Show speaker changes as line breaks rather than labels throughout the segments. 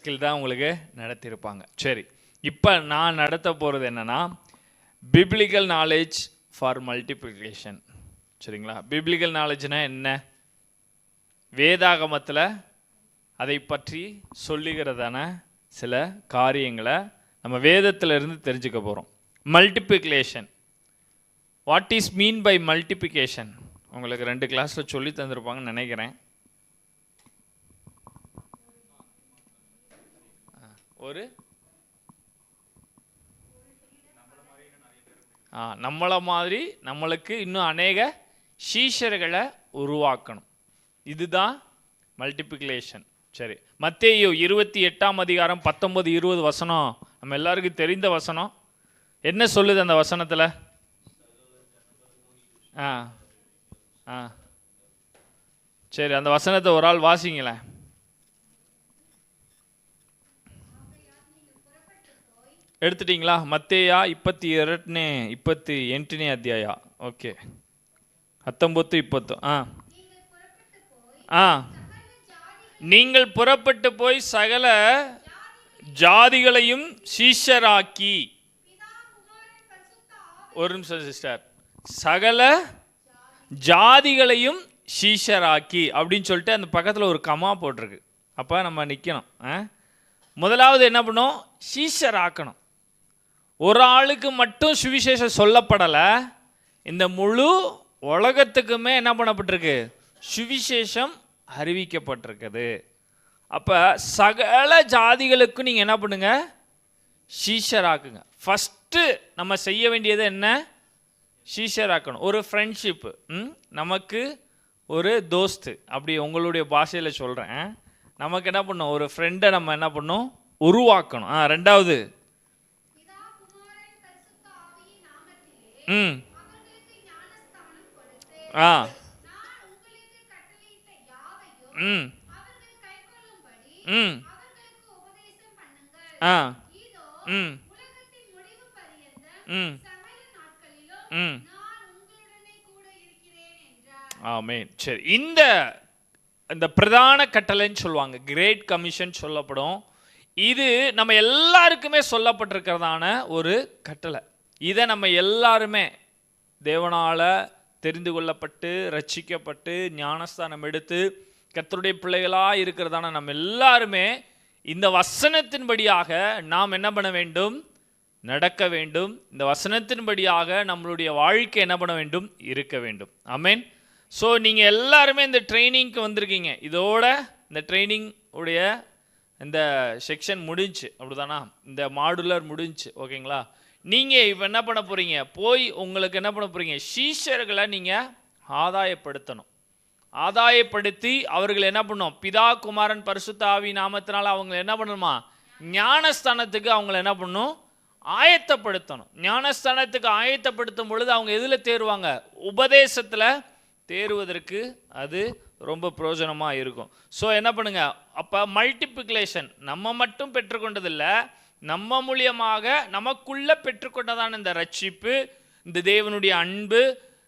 Skill தான் உங்களுக்கு நடத்தியிருப்பாங்க. சரி, இப்போ நான் நடத்த போகிறது என்னென்னா பிப்ளிக்கல் நாலேஜ் ஃபார் மல்டிப்ளிகேஷன். சரிங்களா? பிப்ளிக்கல் நாலேஜ்னா என்ன? வேதாகமத்தில் அதை பற்றி சொல்லுகிறதான சில காரியங்களை நம்ம வேதத்தில் இருந்து தெரிஞ்சுக்க போகிறோம். Multiplication, what is mean by multiplication? உங்களுக்கு 2 கிளாஸில் சொல்லி தந்திருப்பாங்கன்னு நினைக்கிறேன். நம்மளை மாதிரி நம்மளுக்கு இன்னும் அநேக சீஷர்களை உருவாக்கணும். இதுதான் மல்டிப்ளிகேஷன். சரி, மத்தேயு 28 19 20 வசனம் நம்ம எல்லாருக்கும் தெரிந்த வசனம். என்ன சொல்லுது அந்த வசனத்தில்? சரி, அந்த வசனத்தை ஒரு ஆள் வாசிங்களேன். எடுத்துட்டீங்களா? மத்தேயா 28 அத்தியாய. ஓகே, 19 20. நீங்கள் புறப்பட்டு போய் சகல ஜாதிகளையும் சீஷராக்கி. ஒரு நிமிஷம் சிஸ்டர். சகல ஜாதிகளையும் சீஷராக்கி அப்படின்னு சொல்லிட்டு அந்த பக்கத்தில் ஒரு கமா போட்டிருக்கு. அப்போ நம்ம நிற்கணும். முதலாவது என்ன பண்ணணும்? சீஷராக்கணும். ஒரு ஆளுக்கு மட்டும் சுவிசேஷம் சொல்லப்படலை, இந்த முழு உலகத்துக்குமே என்ன பண்ணப்பட்டிருக்கு? சுவிசேஷம் அறிவிக்கப்பட்டிருக்குது. அப்போ சகல ஜாதிகளுக்கும் நீங்கள் என்ன பண்ணுங்க? சீஷராக்குங்க. ஃபஸ்ட்டு நம்ம செய்ய வேண்டியது என்ன? சீஷராக்கணும். ஒரு ஃப்ரெண்ட்ஷிப்பு, நமக்கு ஒரு தோஸ்து, அப்படி உங்களுடைய பாஷையில் சொல்கிறேன். நமக்கு என்ன பண்ணணும்? ஒரு ஃப்ரெண்டை நம்ம என்ன பண்ணணும்? உருவாக்கணும். ரெண்டாவது ஆமென். சரி, இந்த பிரதான கட்டளைன்னு சொல்லுவாங்க, கிரேட் கமிஷன் சொல்லப்படும். இது நம்ம எல்லாருக்குமே சொல்லப்பட்டிருக்கிறதான ஒரு கட்டளை. இதை நம்ம எல்லாருமே தேவனால் தெரிந்து கொள்ளப்பட்டு ரட்சிக்கப்பட்டு ஞானஸ்தானம் எடுத்து கர்த்தருடைய பிள்ளைகளாக இருக்கிறதான நம்ம எல்லாருமே இந்த வசனத்தின்படியாக நாம் என்ன பண்ண வேண்டும்? நடக்க வேண்டும். இந்த வசனத்தின்படியாக நம்மளுடைய வாழ்க்கை என்ன பண்ண வேண்டும்? இருக்க வேண்டும். ஆமென். ஸோ நீங்கள் எல்லாருமே இந்த ட்ரைனிங்க்கு வந்திருக்கீங்க. இதோட இந்த ட்ரைனிங் உடைய இந்த செக்ஷன் முடிஞ்சு, அப்படிதானா? இந்த மாடுலர் முடிஞ்சு. ஓகேங்களா? நீங்கள் இப்போ என்ன பண்ண போகிறீங்க? போய் உங்களுக்கு என்ன பண்ண போகிறீங்க? சீஷர்களை நீங்கள் ஆதாயப்படுத்தணும். ஆதாயப்படுத்தி அவர்கள் என்ன பண்ணணும்? பிதா குமாரன் பரிசுத்த ஆவி நாமத்தினால அவங்க என்ன பண்ணணுமா? ஞானஸ்தானத்துக்கு அவங்கள என்ன பண்ணணும்? ஆயத்தப்படுத்தணும். ஞானஸ்தானத்துக்கு ஆயத்தப்படுத்தும் பொழுது அவங்க எதில் தேருவாங்க? உபதேசத்தில் தேருவதற்கு அது ரொம்ப பிரயோஜனமாக இருக்கும். ஸோ என்ன பண்ணுங்க? அப்போ மல்டிப்ளிகேஷன் நம்ம மட்டும் பெற்றுக்கொண்டதில்லை, நம்ம மூலியமாக நமக்குள்ளே பெற்றுக்கொண்டதான இந்த ரட்சிப்பு, இந்த தேவனுடைய அன்பு,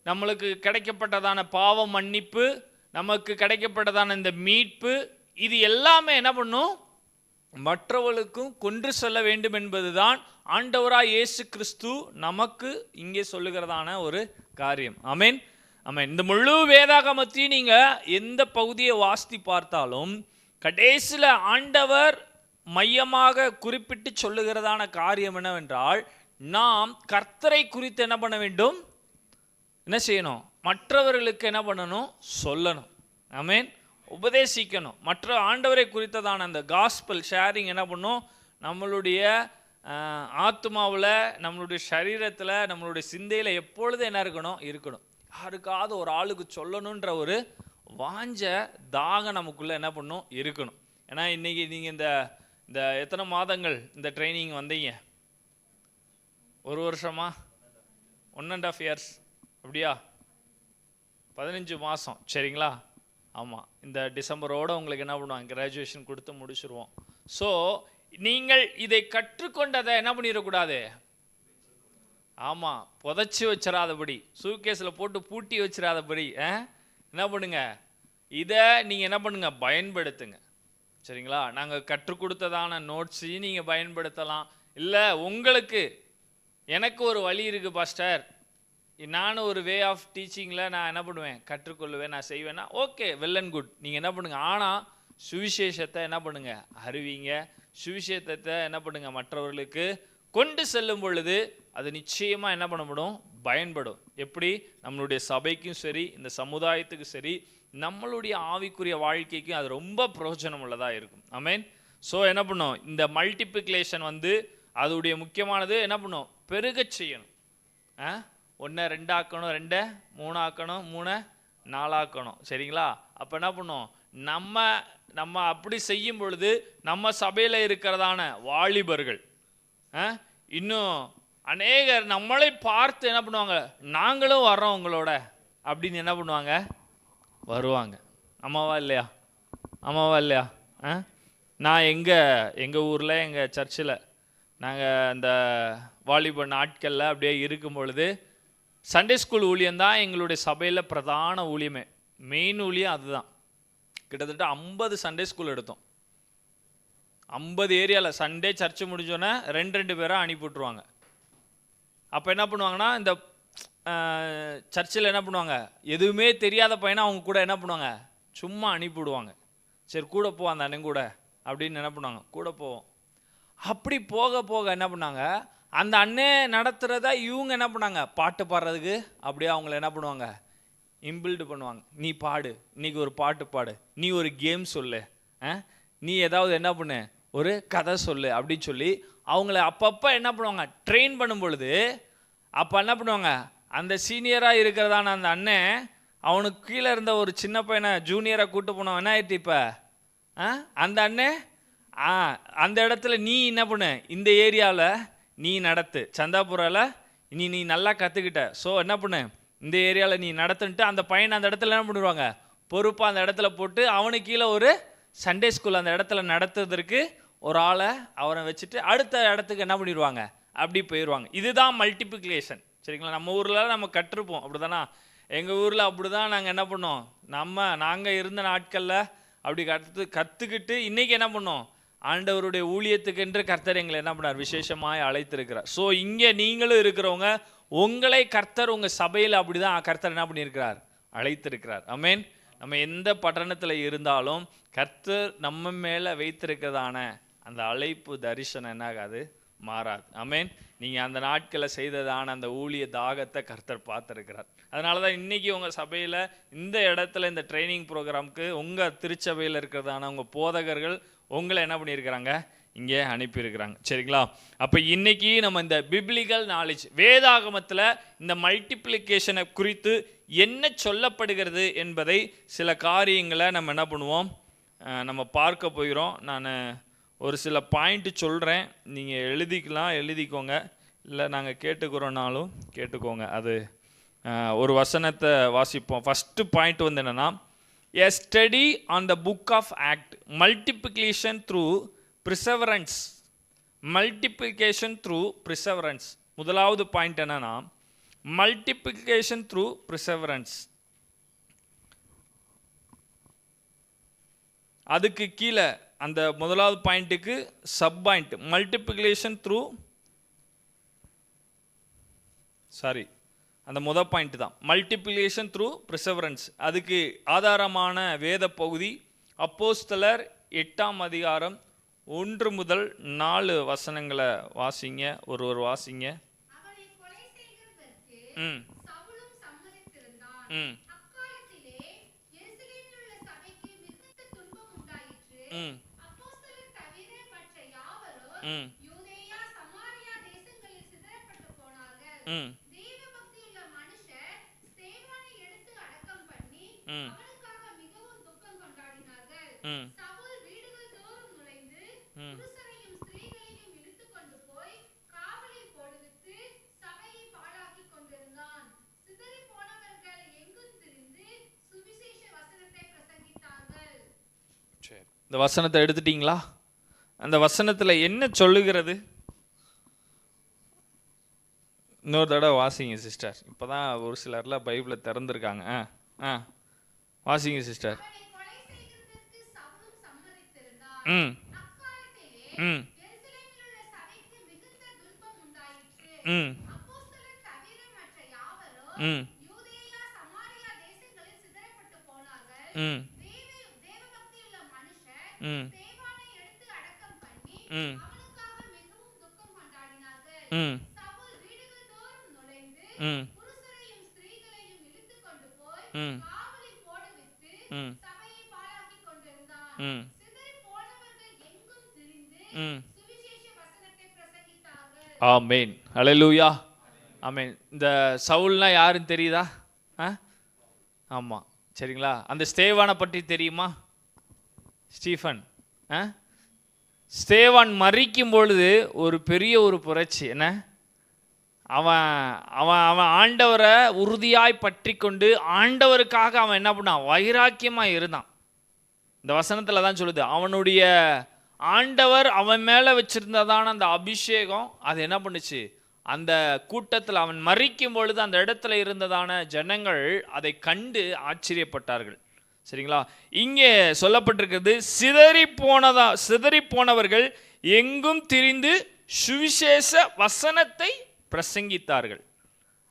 நம்மளுக்கு கிடைக்கப்பட்டதான பாவ மன்னிப்பு, நமக்கு கிடைக்கப்பட்டதான இந்த மீட்பு, இது எல்லாமே என்ன பண்ணும்? மற்றவர்களுக்கும் கொன்று செல்ல வேண்டும் என்பதுதான் ஆண்டவராய் இயேசு கிறிஸ்து நமக்கு இங்கே சொல்லுகிறதான ஒரு காரியம். ஆமென், ஆமென். இந்த முழு வேதாகமத்தையும் நீங்கள் எந்த பகுதியை வாசித்து பார்த்தாலும் கடைசியில் ஆண்டவர் மையமாக குறிப்பிட்டு சொல்லுகிறதான காரியம் என்னவென்றால், நாம் கர்த்தரை குறித்து என்ன பண்ண வேண்டும்? என்ன செய்யணும்? மற்றவர்களுக்கு என்ன பண்ணணும்? சொல்லணும். ஆமென். உபதேசிக்கணும். மற்ற ஆண்டவரை குறித்ததான அந்த காஸ்பல் ஷேரிங் என்ன பண்ணும்? நம்மளுடைய ஆத்மாவில், நம்மளுடைய சரீரத்தில், நம்மளுடைய சிந்தையில் எப்பொழுது என்ன இருக்கணும்? யாருக்காவது ஒரு ஆளுக்கு சொல்லணுன்ற ஒரு வாஞ்ச தாகம் நமக்குள்ளே என்ன பண்ணும்? இருக்கணும். ஏன்னா இன்றைக்கி நீங்கள் இந்த எத்தனை மாதங்கள் இந்த ட்ரைனிங் வந்தீங்க? 1 வருஷமா? 1.5 இயர்ஸ் அப்படியா? 15 மாதம். சரிங்களா? ஆமாம். இந்த டிசம்பரோடு உங்களுக்கு என்ன பண்ணுவாங்க? கிராஜுவேஷன் கொடுத்து முடிச்சுருவோம். ஸோ நீங்கள் இதை கற்றுக்கொண்டதை என்ன பண்ணிடக்கூடாது? ஆமாம், புதைச்சி வச்சிடாதபடி, சூட்கேஸில் போட்டு பூட்டி வச்சிடாதபடி என்ன பண்ணுங்க? இதை நீங்கள் என்ன பண்ணுங்க? பயன்படுத்துங்க. சரிங்களா? நாங்கள் கற்றுக் கொடுத்ததான நோட்ஸையும் நீங்கள் பயன்படுத்தலாம். இல்லை உங்களுக்கு எனக்கு ஒரு வழி இருக்குது பாஸ்டர், நானும் ஒரு வே ஆஃப் டீச்சிங்கில் நான் என்ன பண்ணுவேன், கற்றுக்கொள்ளுவேன், நான் செய்வேன்னா ஓகே, வெல் அண்ட் குட். நீங்கள் என்ன பண்ணுங்கள், ஆனால் சுவிசேஷத்தை என்ன பண்ணுங்கள், அறிவிங்க. சுவிசேஷத்தை என்ன பண்ணுங்கள், மற்றவர்களுக்கு கொண்டு செல்லும் பொழுது அது நிச்சயமாக என்ன பண்ணப்படும், பயன்படும். எப்படி? நம்மளுடைய சபைக்கும் சரி, இந்த சமுதாயத்துக்கும் சரி, நம்மளுடைய ஆவிக்குரிய வாழ்க்கைக்கும் அது ரொம்ப பிரயோஜனம் உள்ளதாக இருக்கும். ஆமென். ஸோ என்ன பண்ணும், இந்த மல்டிப்ளிகேஷன் அதோடைய முக்கியமானது என்ன பண்ணும், பெருகச் செய்யணும். 1 2 ஆக்கணும், 2 3 ஆக்கணும், 3 4 ஆக்கணும். சரிங்களா? அப்போ என்ன பண்ணும், நம்ம அப்படி செய்யும் பொழுது நம்ம சபையில் இருக்கிறதான வாலிபர்கள் இன்னும் அநேகர் நம்மளை பார்த்து என்ன பண்ணுவாங்க, நாங்களும் வர்றோம் உங்களோட அப்படின்னு என்ன பண்ணுவாங்க, வருவாங்க. ஆமாவா இல்லையா? ஆமாவா இல்லையா? நான் எங்கள் ஊரில் எங்கள் சர்ச்சில் நாங்கள் அந்த வாலிப நாட்களில் அப்படியே இருக்கும் பொழுது சண்டே ஸ்கூல் ஊழியம்தான் எங்களுடைய சபையில் பிரதான ஊழியமே. மெயின் ஊழியம் அதுதான். கிட்டத்தட்ட 50 சண்டே ஸ்கூல் எடுத்தோம். 50 ஏரியாவில் சண்டே சர்ச்சு முடிஞ்சோன்னே 2 பேராக அனுப்பிவிட்ருவாங்க. அப்போ என்ன பண்ணுவாங்கன்னா, இந்த சர்ச்சில் என்ன பண்ணுவாங்க, எதுவுமே தெரியாத பையனை அவங்க கூட என்ன பண்ணுவாங்க, சும்மா அனுப்பிவிடுவாங்க. சரி கூட போ அந்த அண்ணன் கூட அப்படின்னு என்ன பண்ணுவாங்க, கூட போவோம். அப்படி போக போக என்ன பண்ணாங்க, அந்த அண்ணே நடத்துகிறத இவங்க என்ன பண்ணாங்க, பாட்டு பாடுறதுக்கு அப்படியே அவங்கள என்ன பண்ணுவாங்க, இம்பில்டு பண்ணுவாங்க. நீ பாடு, இன்னைக்கு ஒரு பாட்டு பாடு, நீ ஒரு கேம் சொல்லு, நீ ஏதாவது என்ன பண்ணு, ஒரு கதை சொல்லு அப்படின்னு சொல்லி அவங்கள அப்பப்போ என்ன பண்ணுவாங்க, ட்ரெயின் பண்ணும் பொழுது அப்போ என்ன பண்ணுவாங்க, அந்த சீனியராக இருக்கிறதான அந்த அண்ணன் அவனுக்கு கீழே இருந்த ஒரு சின்ன பையனை ஜூனியராக கூட்டு போனவன் என்ன ஆயிடுச்சு, இப்போ அந்த அண்ணன் அந்த இடத்துல நீ என்ன பண்ணு, இந்த ஏரியாவில் நீ நடத்து, சந்தாபுராவில் நீ நல்லா கற்றுக்கிட்ட, ஸோ என்ன பண்ணு, இந்த ஏரியாவில் நீ நடத்துன்ட்டு அந்த பையனை அந்த இடத்துல என்ன பண்ணிடுவாங்க, பொறுப்பாக அந்த இடத்துல போட்டு அவனுக்கு கீழே ஒரு சண்டே ஸ்கூல் அந்த இடத்துல நடத்துறதுக்கு ஒரு ஆளை அவரை வச்சுட்டு அடுத்த இடத்துக்கு என்ன பண்ணிடுவாங்க, அப்படி போயிடுவாங்க. இதுதான் மல்டிப்ளிகேஷன். சரிங்களா? நம்ம ஊரில் நம்ம கற்றுப்போம் அப்படி தானே. எங்கள் ஊரில் அப்படி தான் நாங்கள் என்ன பண்ணோம், நாங்கள் இருந்த நாட்களில் அப்படி கற்றுக்கிட்டு இன்றைக்கி என்ன பண்ணோம், ஆண்டவருடைய ஊழியத்துக்கென்று கர்த்தர் எங்களை என்ன பண்ணார், விசேஷமாக அழைத்திருக்கிறார். ஸோ இங்கே நீங்களும் இருக்கிறவங்க, உங்களை கர்த்தர் உங்கள் சபையில் அப்படி தான் கர்த்தர் என்ன பண்ணியிருக்கிறார், அழைத்திருக்கிறார். ஆமென். நம்ம எந்த பட்டணத்தில் இருந்தாலும் கர்த்தர் நம்ம மேலே வைத்திருக்கிறதான அந்த அழைப்பு தரிசனம் என்ன ஆகாது, மாறாது. ஆமென். நீங்கள் அந்த நாட்களில் செய்ததான அந்த ஊழிய தாகத்தை கர்த்தர் பார்த்துருக்கிறார். அதனால தான் இன்றைக்கி உங்கள் சபையில் இந்த இடத்துல இந்த ட்ரைனிங் ப்ரோக்ராமுக்கு உங்கள் திருச்சபையில் இருக்கிறதான உங்கள் போதகர்கள் உங்களை என்ன பண்ணியிருக்கிறாங்க, இங்கே அனுப்பியிருக்கிறாங்க. சரிங்களா? அப்போ இன்றைக்கி நம்ம இந்த பிப்ளிக்கல் நாலேஜ், வேதாகமத்தில் இந்த மல்டிப்ளிகேஷனை குறித்து என்ன சொல்லப்படுகிறது என்பதை சில காரியங்களை நம்ம என்ன பண்ணுவோம், நம்ம பார்க்க போகிறோம். நான் ஒரு சில பாயிண்ட்டு சொல்கிறேன், நீங்கள் எழுதிக்கோங்க, இல்லை நாங்கள் கேட்டுக்கிறோன்னாலும் கேட்டுக்கோங்க. அது ஒரு வசனத்தை வாசிப்போம். ஃபஸ்ட்டு பாயிண்ட் என்னென்னா, a study on the book of Act, multiplication through perseverance. Multiplication through perseverance. முதலாவது பாயிண்ட் என்னன்னா, multiplication through perseverance. அதுக்கு கீழே அந்த முதலாவது பாயிண்ட்டுக்கு சப் பாயிண்ட் மல்டிப்ளிகேஷன் த்ரூ, அந்த முதல் பாயிண்ட் தான் மல்டிப்ளிகேஷன் த்ரூ perseverance. அதுக்கு ஆதாரமான வேத பகுதி அப்போஸ்தலர் 8ஆம் அதிகாரம் 1 முதல் 4 வசனங்களை வாசிங்க. ஒரு வாசிங்க. இந்த வசனத்தை எடுத்துட்டீங்களா? அந்த வசனத்தில் என்ன சொல்லுகிறது? இன்னொரு தடவை வாசிங்க சிஸ்டர். இப்போ தான் ஒரு சிலர்லாம் பைபிளை திறந்துருக்காங்க. வாசிங்க சிஸ்டர். ம் ம் ம் ம் ம் ம் ம் ம் ம் ம் ம் ம் ம் ஆமென் ஹல்லேலூயா ஆமென். இந்த சவுல்னா யாருன்னு தெரியுதா? ஆமாம் சரிங்களா. அந்த ஸ்தேவானை பற்றி தெரியுமா? ஸ்டீஃபன் ஸ்தேவான் மரிக்கும் பொழுது ஒரு பெரிய ஒரு புரட்சி என்ன, அவன் அவன் அவன் ஆண்டவரை உறுதியாய் பற்றி கொண்டு ஆண்டவருக்காக அவன் என்ன பண்ணான், வைராக்கியமாக இருந்தான். இந்த வசனத்தில் தான் சொல்லுது, அவனுடைய ஆண்டவர் அவன் மேலே வச்சிருந்ததான அந்த அபிஷேகம் அது என்ன பண்ணுச்சு, அந்த கூட்டத்தில் அவன் மரிக்கும் பொழுது அந்த இடத்துல இருந்ததான ஜனங்கள் அதை கண்டு ஆச்சரியப்பட்டார்கள். சரிங்களா. இங்கே சொல்லப்பட்டிருக்கிறது, சிதறி போனவர்கள் எங்கும் திரிந்து சுவிசேஷ வசனத்தை பிரசங்கித்தார்கள்.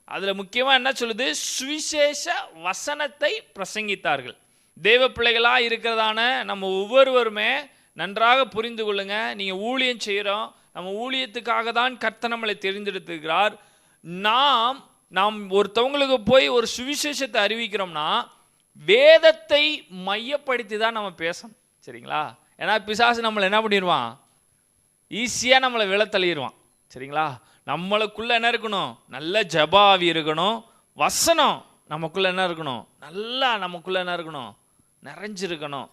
அதில் முக்கியமாக என்ன சொல்லுது, சுவிசேஷ வசனத்தை பிரசங்கித்தார்கள். தேவ பிள்ளைகளாக இருக்கிறதான நம்ம ஒவ்வொருவருமே நன்றாக புரிந்து கொள்ளுங்க. நீங்கள் ஊழியம் செய்கிறோம், நம்ம ஊழியத்துக்காக தான் கர்த்தர் நம்மளை தெரிந்தெடுத்திருக்கிறார். நாம் ஒருத்தவங்களுக்கு போய் ஒரு சுவிசேஷத்தை அறிவிக்கிறோம்னா வேதத்தை மையப்படுத்தி தான் நம்ம பேசணும். சரிங்களா. ஏன்னா பிசாசு நம்மளை என்ன பண்ணிடுவான், ஈஸியாக நம்மளை விழத்தள்ளிடுவான். சரிங்களா. நம்மளுக்குள்ளே என்ன இருக்கணும், நல்ல ஜபாவி இருக்கணும், வசனம் நமக்குள்ளே என்ன இருக்கணும், நல்லா நமக்குள்ளே என்ன இருக்கணும், நிறைஞ்சிருக்கணும்.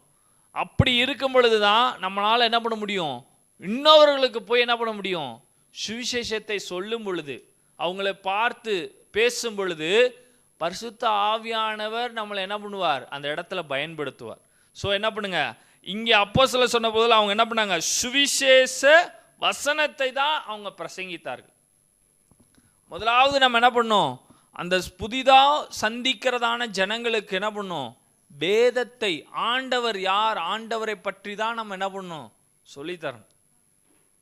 அப்படி இருக்கும் பொழுது தான் நம்மளால் என்ன பண்ண முடியும், இன்னொருவர்களுக்கு போய் என்ன பண்ண முடியும், சுவிசேஷத்தை சொல்லும் பொழுது, அவங்கள பார்த்து பேசும் பொழுது பரிசுத்த ஆவியானவர் நம்மளை என்ன பண்ணுவார், அந்த இடத்துல பயன்படுத்துவார். ஸோ என்ன பண்ணுங்க, இங்கே அப்போஸ்தலர் சொன்ன போதில் அவங்க என்ன பண்ணாங்க, சுவிசேஷ வசனத்தை தான் அவங்க பிரசங்கித்தார்கள். முதலாவது நம்ம என்ன பண்ணோம், அந்த புதிதாக சந்திக்கிறதான ஜனங்களுக்கு என்ன பண்ணோம், வேதத்தை, ஆண்டவர் யார், ஆண்டவரை பற்றி தான் நம்ம என்ன பண்ணோம், சொல்லித்தரணும்.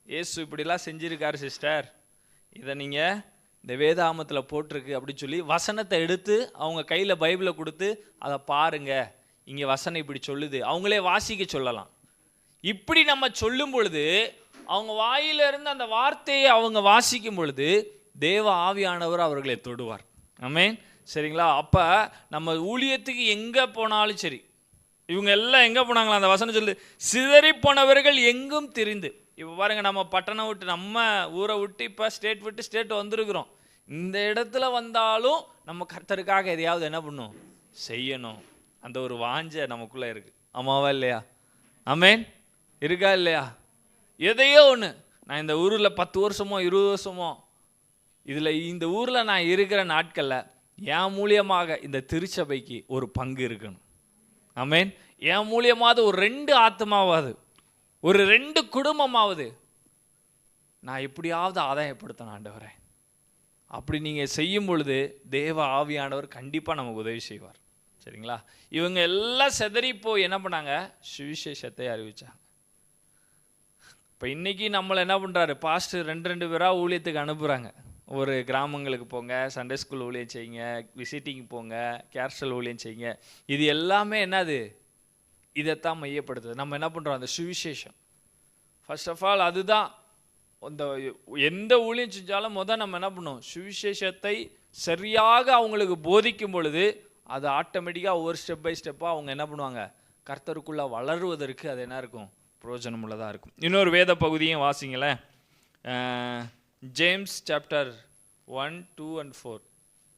ஏசு இப்படிலாம் செஞ்சிருக்காரு சிஸ்டர், இதை நீங்கள் இந்த வேதாகமத்தில் போட்டிருக்கு அப்படின்னு சொல்லி வசனத்தை எடுத்து அவங்க கையில் பைபிளை கொடுத்து அதை பாருங்க, இங்கே வசனம் இப்படி சொல்லுது, அவங்களே வாசிக்க சொல்லலாம். இப்படி நம்ம சொல்லும் பொழுது அவங்க வாயிலிருந்து அந்த வார்த்தையை அவங்க வாசிக்கும் பொழுது தேவ ஆவியானவர் அவர்களை தொடுவார். ஆமென். சரிங்களா. அப்போ நம்ம ஊழியத்துக்கு எங்கே போனாலும் சரி, இவங்க எல்லாம் எங்கே போனாங்களா, அந்த வசனம் சொல்லு, சிதறி போனவர்கள் எங்கும் திரிந்து. இப்போ பாருங்கள், நம்ம பட்டணம் விட்டு, நம்ம ஊரை விட்டு இப்போ ஸ்டேட் விட்டு ஸ்டேட் வந்திருக்கிறோம். இந்த இடத்துல வந்தாலும் நம்ம கர்த்தருக்காக எதையாவது என்ன பண்ணணும், செய்யணும். அந்த ஒரு வாஞ்சை நமக்குள்ளே இருக்குது. ஆமாவா இல்லையா? ஆமென். இருக்கா இல்லையா? எதையோ ஒன்று, நான் இந்த ஊரில் 10 வருஷமோ 20 வருஷமோ இதில் இந்த ஊரில் நான் இருக்கிற நாட்களில் என் மூலியமாக இந்த திருச்சபைக்கு ஒரு பங்கு இருக்கணும். ஆமென். என் மூலியமாவது ஒரு 2 ஆத்மாவாவது, ஒரு 2 குடும்பமாவது நான் எப்படியாவது ஆதாயப்படுத்தணும் ஆண்டவரே. அப்படி நீங்கள் செய்யும் பொழுது தேவ ஆவியானவர் கண்டிப்பாக நமக்கு உதவி செய்வார். சரிங்களா. இவங்க எல்லாம் செதறி போய் என்ன பண்ணாங்க, சுவிசேஷத்தை அறிவிச்சாங்க. இப்போ இன்றைக்கி நம்மளை என்ன பண்ணுறாரு, பாஸ்டர் 2 பேராக ஊழியத்துக்கு அனுப்புகிறாங்க. ஒரு கிராமங்களுக்கு போங்க, சண்டே ஸ்கூல் ஊழியம் செய்யுங்க, விசிட்டிங் போங்க, கேர்சல் ஊழியம் செய்யுங்க. இது எல்லாமே என்னது, இதைத்தான் மையப்படுத்துது. நம்ம என்ன பண்ணுறோம், அந்த சுவிசேஷம் ஃபர்ஸ்ட் ஆஃப் ஆல் அதுதான். அந்த எந்த ஊழியம் செஞ்சாலும் நம்ம என்ன பண்ணுவோம், சுவிசேஷத்தை சரியாக அவங்களுக்கு போதிக்கும் பொழுது அது ஆட்டோமேட்டிக்காக ஒவ்வொரு ஸ்டெப் பை ஸ்டெப்பாக அவங்க என்ன பண்ணுவாங்க, கர்த்தருக்குள்ளே வளருவதற்கு அது என்ன இருக்கும், பிரயோஜனம் உள்ளதாக இருக்கும். இன்னொரு வேத பகுதியும் வாசிங்களேன். James chapter 1, 2 and 4.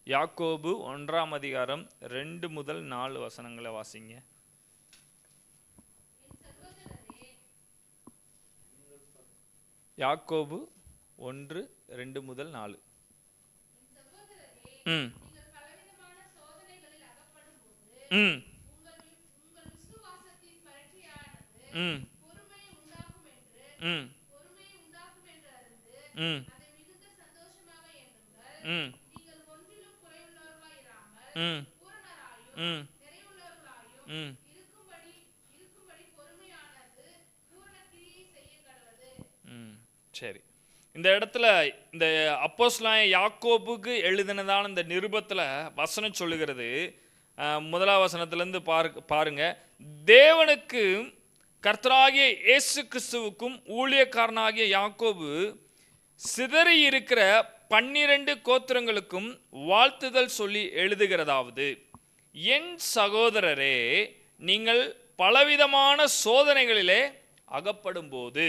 யாக்கோபு 1ஆம் அதிகாரம் 2 முதல் 4 வசனங்களை வாசிங்க. யாக்கோபு 1, 2 முதல் 4. ம் ம் ம் ம் ம் ம் ம் ம் ம் சரி, இந்த இடத்துல இந்த அப்போஸ்தலனாகிய யாக்கோபுக்கு எழுதினதான இந்த நிருபத்தில் வசனம் சொல்லுகிறது, முதலாவது வசனத்திலிருந்து பாருங்க. தேவனுக்கு கர்த்தராகிய இயேசு கிறிஸ்துவுக்கும் ஊழியக்காரனாகிய யாக்கோபு சிதறி இருக்கிற 12 கோத்திரங்களுக்கும் வாழ்த்துதல் சொல்லி எழுதுகிறதாவது, என் சகோதரரே, நீங்கள் பலவிதமான சோதனைகளிலே அகப்படும் போது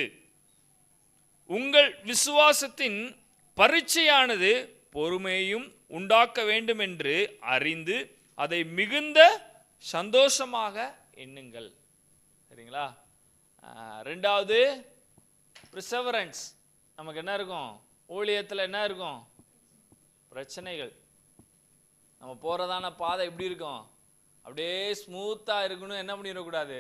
உங்கள் விசுவாசத்தின் பரீட்சையானது பொறுமையையும் உண்டாக்க வேண்டும் என்று அறிந்து அதை மிகுந்த சந்தோஷமாக எண்ணுங்கள். சரிங்களா? ரெண்டாவது, perseverance. நமக்கு என்ன இருக்கும்? ஊழியத்தில் என்ன இருக்கும்? பிரச்சனைகள். நம்ம போகிறதான பாதை எப்படி இருக்கும்? அப்படியே ஸ்மூத்தாக இருக்கணும். என்ன பண்ணிடக்கூடாது?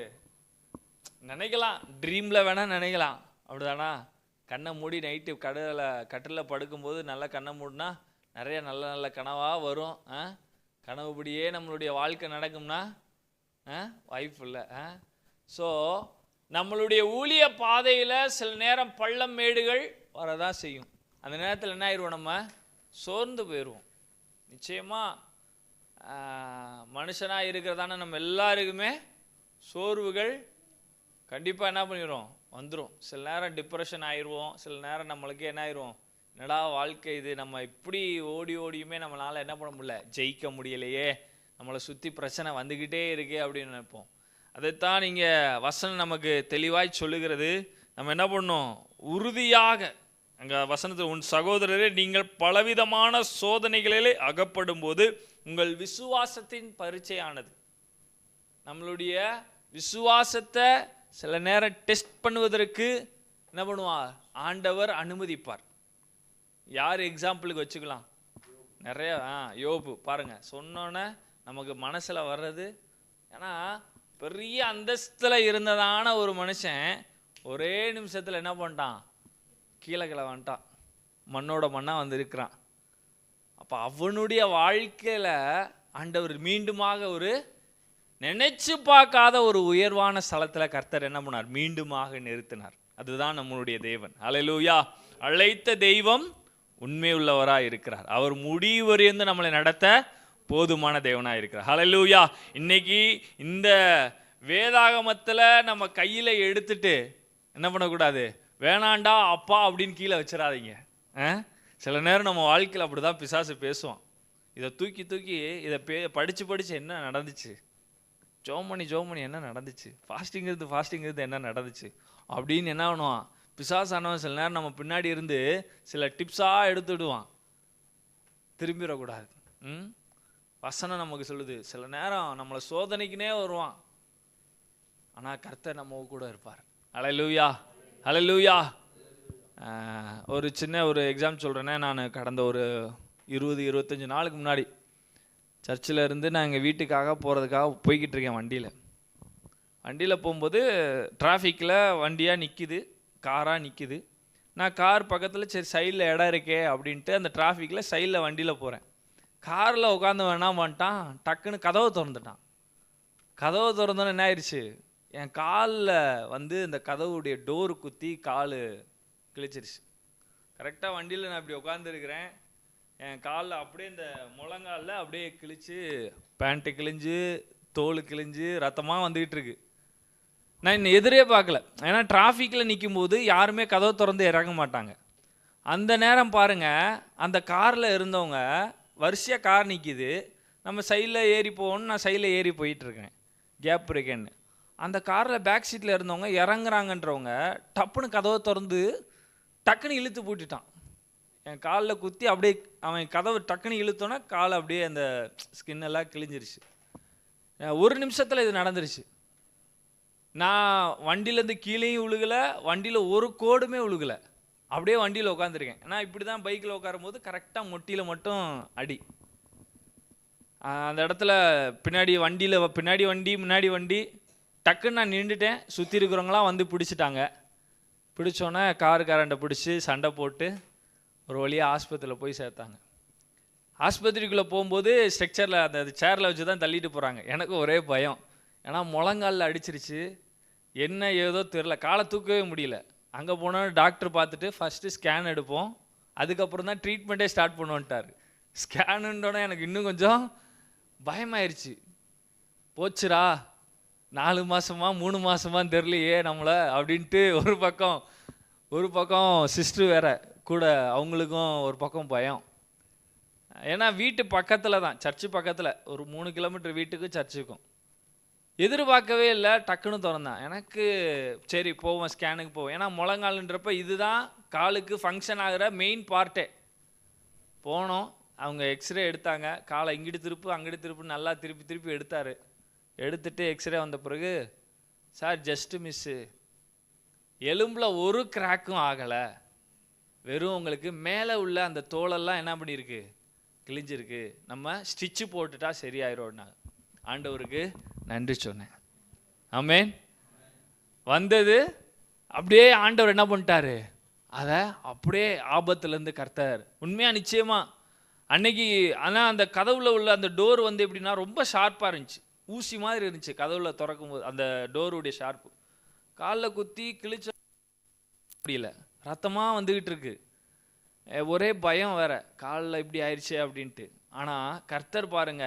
நினைக்கலாம், ட்ரீமில் வேணால் நினைக்கலாம், அப்படிதானா? கண்ணை மூடி நைட்டு கட்டில் படுக்கும்போது நல்லா கண்ணை மூடினா நிறைய நல்ல நல்ல கனவாக வரும். கனவுபடியே நம்மளுடைய வாழ்க்கை நடக்கும்னா வாய்ப்பு இல்லை. ஸோ நம்மளுடைய ஊழிய பாதையில் சில நேரம் பள்ளம் மேடுகள் வரதான் செய்யும். அந்த நேரத்தில் என்ன ஆயிடுவோம்? நம்ம சோர்ந்து போயிடுவோம். நிச்சயமாக மனுஷனாக இருக்கிறதான நம்ம எல்லாருக்குமே சோர்வுகள் கண்டிப்பாக என்ன பண்ணிடுவோம்? வந்துடும். சில நேரம் டிப்ரெஷன் ஆயிடுவோம். சில நேரம் நம்மளுக்கே என்ன ஆயிடுவோம்? என்னடா வாழ்க்கை இது, நம்ம இப்படி ஓடியுமே நம்மளால் என்ன பண்ண முடியல, ஜெயிக்க முடியலையே, நம்மளை சுற்றி பிரச்சனை வந்துக்கிட்டே இருக்கே அப்படின்னு நினைப்போம். அதைத்தான் நீங்கள் வசனம் நமக்கு தெளிவாய் சொல்லுகிறது. நம்ம என்ன பண்ணணும்? உறுதியாக, அங்கே வசனத்தில், உன் சகோதரரே, நீங்கள் பலவிதமான சோதனைகளிலே அகப்படும் போது உங்கள் விசுவாசத்தின் பரீட்சையானது. நம்மளுடைய விசுவாசத்தை சில நேரம் டெஸ்ட் பண்ணுவதற்கு என்ன பண்ணுவார்? ஆண்டவர் அனுமதிப்பார். யார் எக்ஸாம்பிளுக்கு வச்சுக்கலாம்? நிறைய யோபு பாருங்க, சொன்னோன்னே நமக்கு மனசில் வர்றது. ஏன்னா பெரிய அந்தஸ்தில் இருந்ததான ஒரு மனுஷன் ஒரே நிமிஷத்தில் என்ன பண்ணிட்டான்? கீழே வந்துட்டான், மண்ணோட மண்ணாக வந்து இருக்கிறான். அப்போ அவனுடைய வாழ்க்கையில் ஆண்டவர் மீண்டுமாக ஒரு நினைச்சு பார்க்காத ஒரு உயர்வான ஸ்தலத்தில் கர்த்தர் என்ன பண்ணார்? மீண்டுமாக நிறுத்தினார். அதுதான் நம்மளுடைய தேவன். அல்லேலூயா. அழைத்த தெய்வம் உண்மை உள்ளவராக இருக்கிறார். அவர் முடிவறிந்து நம்மளை நடத்த போதுமான தேவனாக இருக்கிறார். அல்லேலூயா. இன்னைக்கு இந்த வேதாகமத்தில் நம்ம கையில் எடுத்துட்டு என்ன பண்ணக்கூடாது? வேணாண்டா அப்பா அப்படின்னு கீழே வச்சிடாதீங்க. சில நேரம் நம்ம வாழ்க்கையில் அப்படி தான் பிசாசு பேசுவான். இதை தூக்கி இதை படித்து என்ன நடந்துச்சு, ஜோமணி என்ன நடந்துச்சு, ஃபாஸ்டிங் இருந்து என்ன நடந்துச்சு அப்படின்னு என்ன பண்ணுவான் பிசாசானவன். சில நேரம் நம்ம பின்னாடி இருந்து சில டிப்ஸாக எடுத்துடுவான். திரும்பிடக்கூடாது. வசனம் நமக்கு சொல்லுது, சில நேரம் நம்மளை சோதனைக்குனே வருவான், ஆனால் கர்த்தர் நம்ம கூட இருப்பார். அல்லேலூயா, அல்லேலூயா. ஒரு சின்ன எக்ஸாம் சொல்கிறேன்னே. நான் கடந்த ஒரு 20-25 நாளுக்கு முன்னாடி சர்ச்சில் இருந்து நான் எங்கள் வீட்டுக்காக போகிறதுக்காக போய்கிட்டு இருக்கேன். வண்டியில் போகும்போது டிராஃபிக்கில் வண்டியாக நிற்கிது, காராக நிற்கிது. நான் கார் பக்கத்தில் சரி சைடில் இடம் இருக்கே அப்படின்ட்டு அந்த டிராஃபிக்கில் சைடில் வண்டியில் போகிறேன். காரில் உட்காந்து வேணாம் பண்ணிட்டான், டக்குன்னு கதவை திறந்துட்டான். கதவை திறந்தோன்னு என்ன ஆயிடுச்சு? என் காலில் வந்து இந்த கதவுடைய டோரு குத்தி கால் கிழிச்சிருச்சு. கரெக்டாக வண்டியில் நான் இப்படி உட்காந்துருக்கிறேன், என் காலில் அப்படியே இந்த முழங்காலில் அப்படியே கிழிச்சு, பேண்ட்டு கிழிஞ்சு, தோல் கிழிஞ்சு, ரத்தமாக வந்துக்கிட்டு இருக்கு. நான் இன்னும் எதிரே பார்க்கல. ஏன்னா டிராஃபிக்கில் நிற்கும் போது யாருமே கதவை திறந்து இறங்க மாட்டாங்க. அந்த நேரம் பாருங்கள், அந்த காரில் இருந்தவங்க வரிசையாக கார் நிற்கிது, நம்ம சைடில் ஏறி போகணுன்னு நான் சைடில் ஏறி போயிட்டுருக்கேன், கேப் இருக்கேன்னு. அந்த காரில் பேக் சீட்டில் இருந்தவங்க இறங்குறாங்கன்றவங்க டப்புன்னு கதவை திறந்து டக்குன்னு இழுத்து பூட்டிட்டான். என் காலில் குத்தி அப்படியே அவன் கதவை டக்குன்னு இழுத்தோன்னா காலை அப்படியே அந்த ஸ்கின்னெல்லாம் கிழிஞ்சிருச்சு. ஒரு நிமிஷத்தில் இது நடந்துருச்சு. நான் வண்டியிலேருந்து கீழேயும் விழுகலை, வண்டியில் ஒரு கோடுமே விழுகலை, அப்படியே வண்டியில் உட்காந்துருக்கேன். நான் இப்படி தான் பைக்கில் உட்காரும் போது கரெக்டாக மொட்டியில் மட்டும் அடி. அந்த இடத்துல பின்னாடி வண்டி முன்னாடி வண்டி டக்குன்னு நான் நின்றுட்டேன். சுற்றி இருக்கிறவங்களாம் வந்து பிடிச்சிட்டாங்க. பிடிச்சோன்னே காருக்காரண்ட பிடிச்சி சண்டை போட்டு ஒரு வழியாக ஆஸ்பத்திரியில் போய் சேர்த்தாங்க. ஆஸ்பத்திரிக்குள்ளே போகும்போது ஸ்ட்ரக்சரில் அந்த சேரில் வச்சு தான் தள்ளிட்டு போகிறாங்க. எனக்கு ஒரே பயம், ஏன்னா முழங்காலில் அடிச்சிருச்சு, என்ன ஏதோ தெரில, காலை தூக்கவே முடியல. அங்கே போனால் டாக்டர் பார்த்துட்டு ஃபஸ்ட்டு ஸ்கேன் எடுப்போம், அதுக்கப்புறம் தான் ட்ரீட்மெண்ட்டே ஸ்டார்ட் பண்ணுவோன்ட்டார். ஸ்கேனுன்றோன்னே எனக்கு இன்னும் கொஞ்சம் பயமாயிருச்சு. போச்சுரா 4 மாதமா 3 மாதமான்னு தெரியலையே நம்மளை அப்படின்ட்டு ஒரு பக்கம் சிஸ்டர் வேற கூட, அவங்களுக்கும் ஒரு பக்கம் பயம். ஏன்னா வீட்டு பக்கத்தில் தான், சர்ச்சு பக்கத்தில், ஒரு 3 கிலோமீட்டர் வீட்டுக்கு சர்ச்சுக்கும். எதிர்பார்க்கவே இல்லை, டக்குன்னு திறந்தான். எனக்கு சரி போவோம், ஸ்கேனுக்கு போவோம். ஏன்னா முழங்காலுன்றப்ப இதுதான் காலுக்கு ஃபங்க்ஷன் ஆகிற மெயின் பார்ட்டே. போனோம், அவங்க எக்ஸ்ரே எடுத்தாங்க. காலை இங்கிட்டு திருப்பு அங்கிட்டு திருப்பு நல்லா திருப்பி எடுத்தார். எடுத்துட்டு எக்ஸ்ரே வந்த பிறகு, சார் ஜஸ்ட்டு மிஸ்ஸு, எலும்பில் ஒரு கிராக்கும் ஆகலை, வெறும் உங்களுக்கு மேலே உள்ள அந்த தோலெல்லாம் என்ன பண்ணியிருக்கு, கிழிஞ்சிருக்கு, நம்ம ஸ்டிச்சு போட்டுட்டா சரியாயிரோம்னா. ஆண்டவருக்கு நன்றி சொன்னேன். ஆமென். வந்தது அப்படியே ஆண்டவர் என்ன பண்ணிட்டாரு, அதை அப்படியே ஆபத்துலேருந்து கர்த்தர் உண்மையாக நிச்சயமாக அன்னைக்கு. ஆனால் அந்த கதவுல உள்ள அந்த டோர் வந்து எப்படின்னா ரொம்ப ஷார்ப்பாக இருந்துச்சு, ஊசி மாதிரி இருந்துச்சு. கதவுல திறக்கும் போது அந்த டோருடைய ஷார்ப்பு காலில் குத்தி கிழிச்ச முடியல, ரத்தமாக வந்துக்கிட்டு இருக்கு. ஒரே பயம் வேற, காலில் இப்படி ஆயிடுச்சே அப்படின்ட்டு. ஆனால் கர்த்தர் பாருங்க,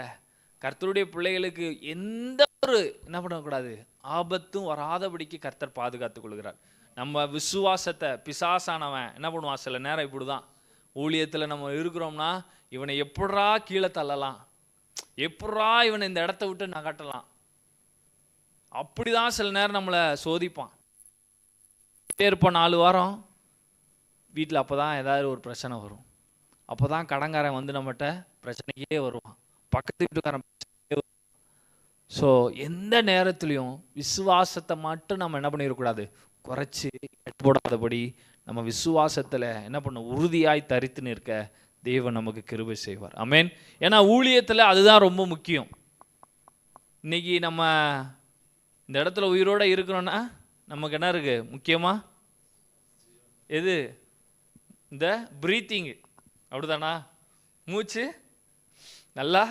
கர்த்தருடைய பிள்ளைகளுக்கு எந்த ஒரு என்ன பண்ணக்கூடாது, ஆபத்தும் வராதபடிக்கு கர்த்தர் பாதுகாத்து கொள்கிறார். நம்ம விசுவாசத்தை பிசாசானவன் என்ன பண்ணுவான், சில நேரம் இப்படி தான் ஊழியத்தில் நம்ம இருக்கிறோம்னா, இவனை எப்படா கீழே தள்ளலாம், எப்படா இவனை இந்த இடத்த விட்டு நகட்டலாம், அப்படிதான் சில நேரம் நம்மளை சோதிப்பான். இருப்போம் 4 வாரம் வீட்டில், அப்போ தான் ஏதாவது ஒரு பிரச்சனை வரும். அப்போ தான் கடங்காரன் வந்து நம்மகிட்ட பிரச்சனைக்கே வருவான், பக்கத்து வீட்டுக்காரன் பிரச்சனைக்கே வருவான். ஸோ எந்த நேரத்துலையும் விசுவாசத்தை மட்டும் நம்ம என்ன பண்ணிடக்கூடாது, குறைச்சி போடாதபடி நம்ம விசுவாசத்தில் என்ன பண்ண உறுதியாய் தரித்து நிற்க தேவன் நமக்கு கிருபை செய்வார். ஆமென். ஏன்னா ஊழியத்தில் அதுதான் ரொம்ப முக்கியம். இன்னைக்கு நம்ம இந்த இடத்துல உயிரோடு இருக்கிறோன்னா நமக்கு என்ன இருக்குது முக்கியமாக, எது, இந்த ப்ரீத்திங்கு, அப்படிதானா? மூச்சு நல்லா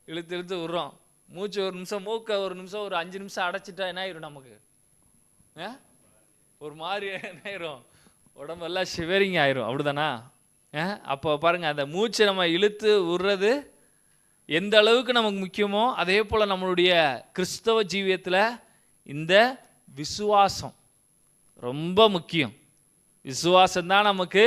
இழுத்து விடுறோம். மூச்சு ஒரு நிமிஷம், மூக்க ஒரு நிமிஷம், ஒரு 5 நிமிஷம் அடைச்சிட்டா என்ன ஆயிரும் நமக்கு, ஒரு மாதிரி என்ன ஆயிரும், உடம்பெல்லாம் ஷிவரிங் ஆயிரும், அப்படிதானா? அப்போ பாருங்கள், அந்த மூச்சை நம்ம இழுத்து விடுறது எந்த அளவுக்கு நமக்கு முக்கியமோ, அதே போல் நம்மளுடைய கிறிஸ்தவ ஜீவியத்தில் இந்த விசுவாசம் ரொம்ப முக்கியம். விசுவாசம்தான் நமக்கு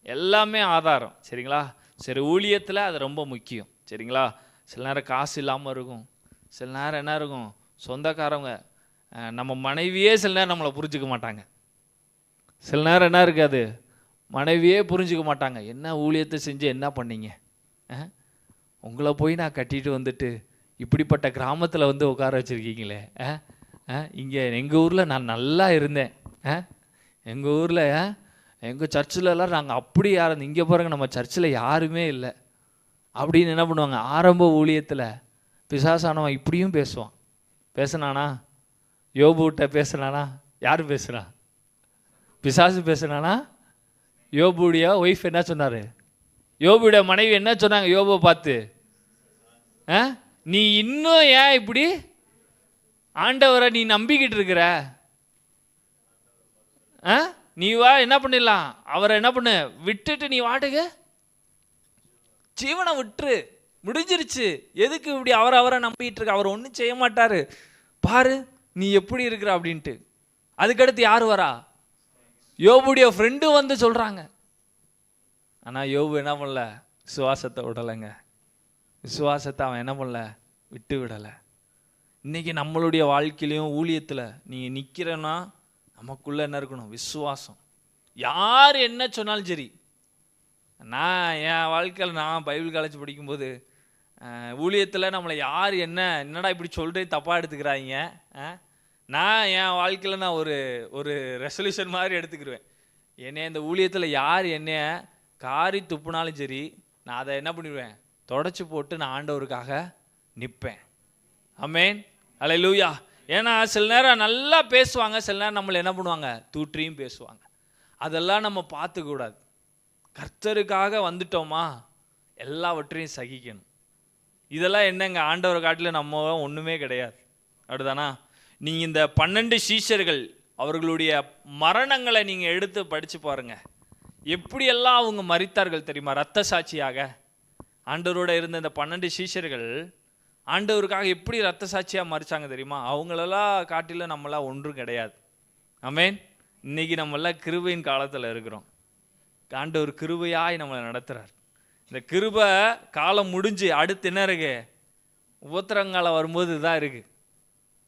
எல்லாமே ஆதாரம், சரிங்களா? சரி, ஊழியத்தில் அது ரொம்ப முக்கியம், சரிங்களா? சில நேரம் காசு இல்லாமல் இருக்கும், சில நேரம் என்ன இருக்கும், சொந்தக்காரங்க நம்ம மனைவியே சில நேரம் நம்மளை புரிஞ்சிக்க மாட்டாங்க. சில நேரம் என்ன இருக்காது, மனைவியே புரிஞ்சிக்க மாட்டாங்க. என்ன ஊழியத்தை செஞ்சு என்ன பண்ணீங்க, உங்களை போய் நான் கட்டிட்டு வந்துட்டு இப்படிப்பட்ட கிராமத்தில் வந்து உட்கார வச்சுருக்கீங்களே, இங்கே எங்கள் ஊரில் நான் நல்லா இருந்தேன், எங்கள் ஊரில் எங்கள் சர்ச்சிலலாம் நாங்கள் அப்படி யாரும், இங்கே பாருங்கள் நம்ம சர்ச்சில் யாருமே இல்லை அப்படின்னு என்ன பண்ணுவாங்க. ஆரம்ப ஊழியத்தில் பிசாசானவன் இப்படியும் பேசுவான். பேசுனானா? யோபுகிட்ட பேசுனானா? யார் பேசுனா? பிசாசு பேசுனானா? யோபுடைய ஒய்ஃப் என்ன சொன்னார், யோபுடைய மனைவி என்ன சொன்னாங்க யோபுவை பார்த்து, நீ இன்னும் ஏன் இப்படி ஆண்டவரை நீ நம்பிக்கிட்டு இருக்கிற, நீ வா என்ன பண்ணிடலாம், அவரை என்ன பண்ணு விட்டுட்டு நீ வாட்டுங்க ஜீவனை விட்டுரு, முடிஞ்சிருச்சு, எதுக்கு இப்படி அவரை நம்பிட்டு இருக்க, அவர் ஒன்றும் செய்ய மாட்டாரு, பாரு நீ எப்படி இருக்கிற அப்படின்ட்டு. அதுக்கடுத்து யார் வரா, யோபுடைய ஃப்ரெண்டு வந்து சொல்கிறாங்க. ஆனால் யோபு என்ன பண்ணல, விசுவாசத்தை விடலைங்க. விசுவாசத்தை அவன் என்ன பண்ணல, விட்டு விடலை. இன்றைக்கி நம்மளுடைய வாழ்க்கையிலையும் ஊழியத்தில் நீங்கள் நிற்கிறன்னா நமக்குள்ளே என்ன இருக்கணும், விசுவாசம். யார் என்ன சொன்னாலும் சரி. நான் என் வாழ்க்கையில் நான் பைபிள் காலேஜ் படிக்கும்போது ஊழியத்தில் நம்மளை யார் என்னடா இப்படி சொல்லிட்டு தப்பாக எடுத்துக்கிறாங்க, நான் என் வாழ்க்கையில் நான் ஒரு ரெசல்யூஷன் மாதிரி எடுத்துக்கிடுவேன். என்னை இந்த ஊழியத்தில் யார் என்னைய காரி துப்புனாலும் சரி, நான் அதை என்ன பண்ணிடுவேன், தொடச்சி போட்டு நான் ஆண்டவருக்காக நிற்பேன். ஆமென், அல்லேலூயா. ஏன்னா சில நேரம் நல்லா பேசுவாங்க, சில நேரம் நம்மளை என்ன பண்ணுவாங்க, தூற்றியும் பேசுவாங்க. அதெல்லாம் நம்ம பார்த்துக்கூடாது. கர்த்தருக்காக வந்துட்டோமா எல்லாவற்றையும் சகிக்கணும். இதெல்லாம் என்னங்க, ஆண்டவர் காட்டில் நம்ம ஒன்றுமே கிடையாது, அப்படிதானா? நீங்கள் இந்த 12 சீஷர்கள் அவர்களுடைய மரணங்களை நீங்கள் எடுத்து படித்து பாருங்க. எப்படியெல்லாம் அவங்க மரித்தார்கள் தெரியுமா? இரத்த சாட்சியாக. ஆண்டவரோட இருந்த இந்த 12 சீஷர்கள் ஆண்டவருக்காக எப்படி இரத்த சாட்சியாக மறிச்சாங்க தெரியுமா? அவங்களெல்லாம் காட்டிலும் நம்மளாம் ஒன்றும் கிடையாது. ஆமென். இன்னைக்கு நம்மளாம் கிருபையின் காலத்தில் இருக்கிறோம். ஆண்டவர் கிருபையாய் நம்மளை நடத்துகிறார். இந்த கிருபை காலம் முடிஞ்சு அடுத்து என்ன இருக்கு? உபத்திரங்காலம் வரும்போது இதுதான் இருக்கு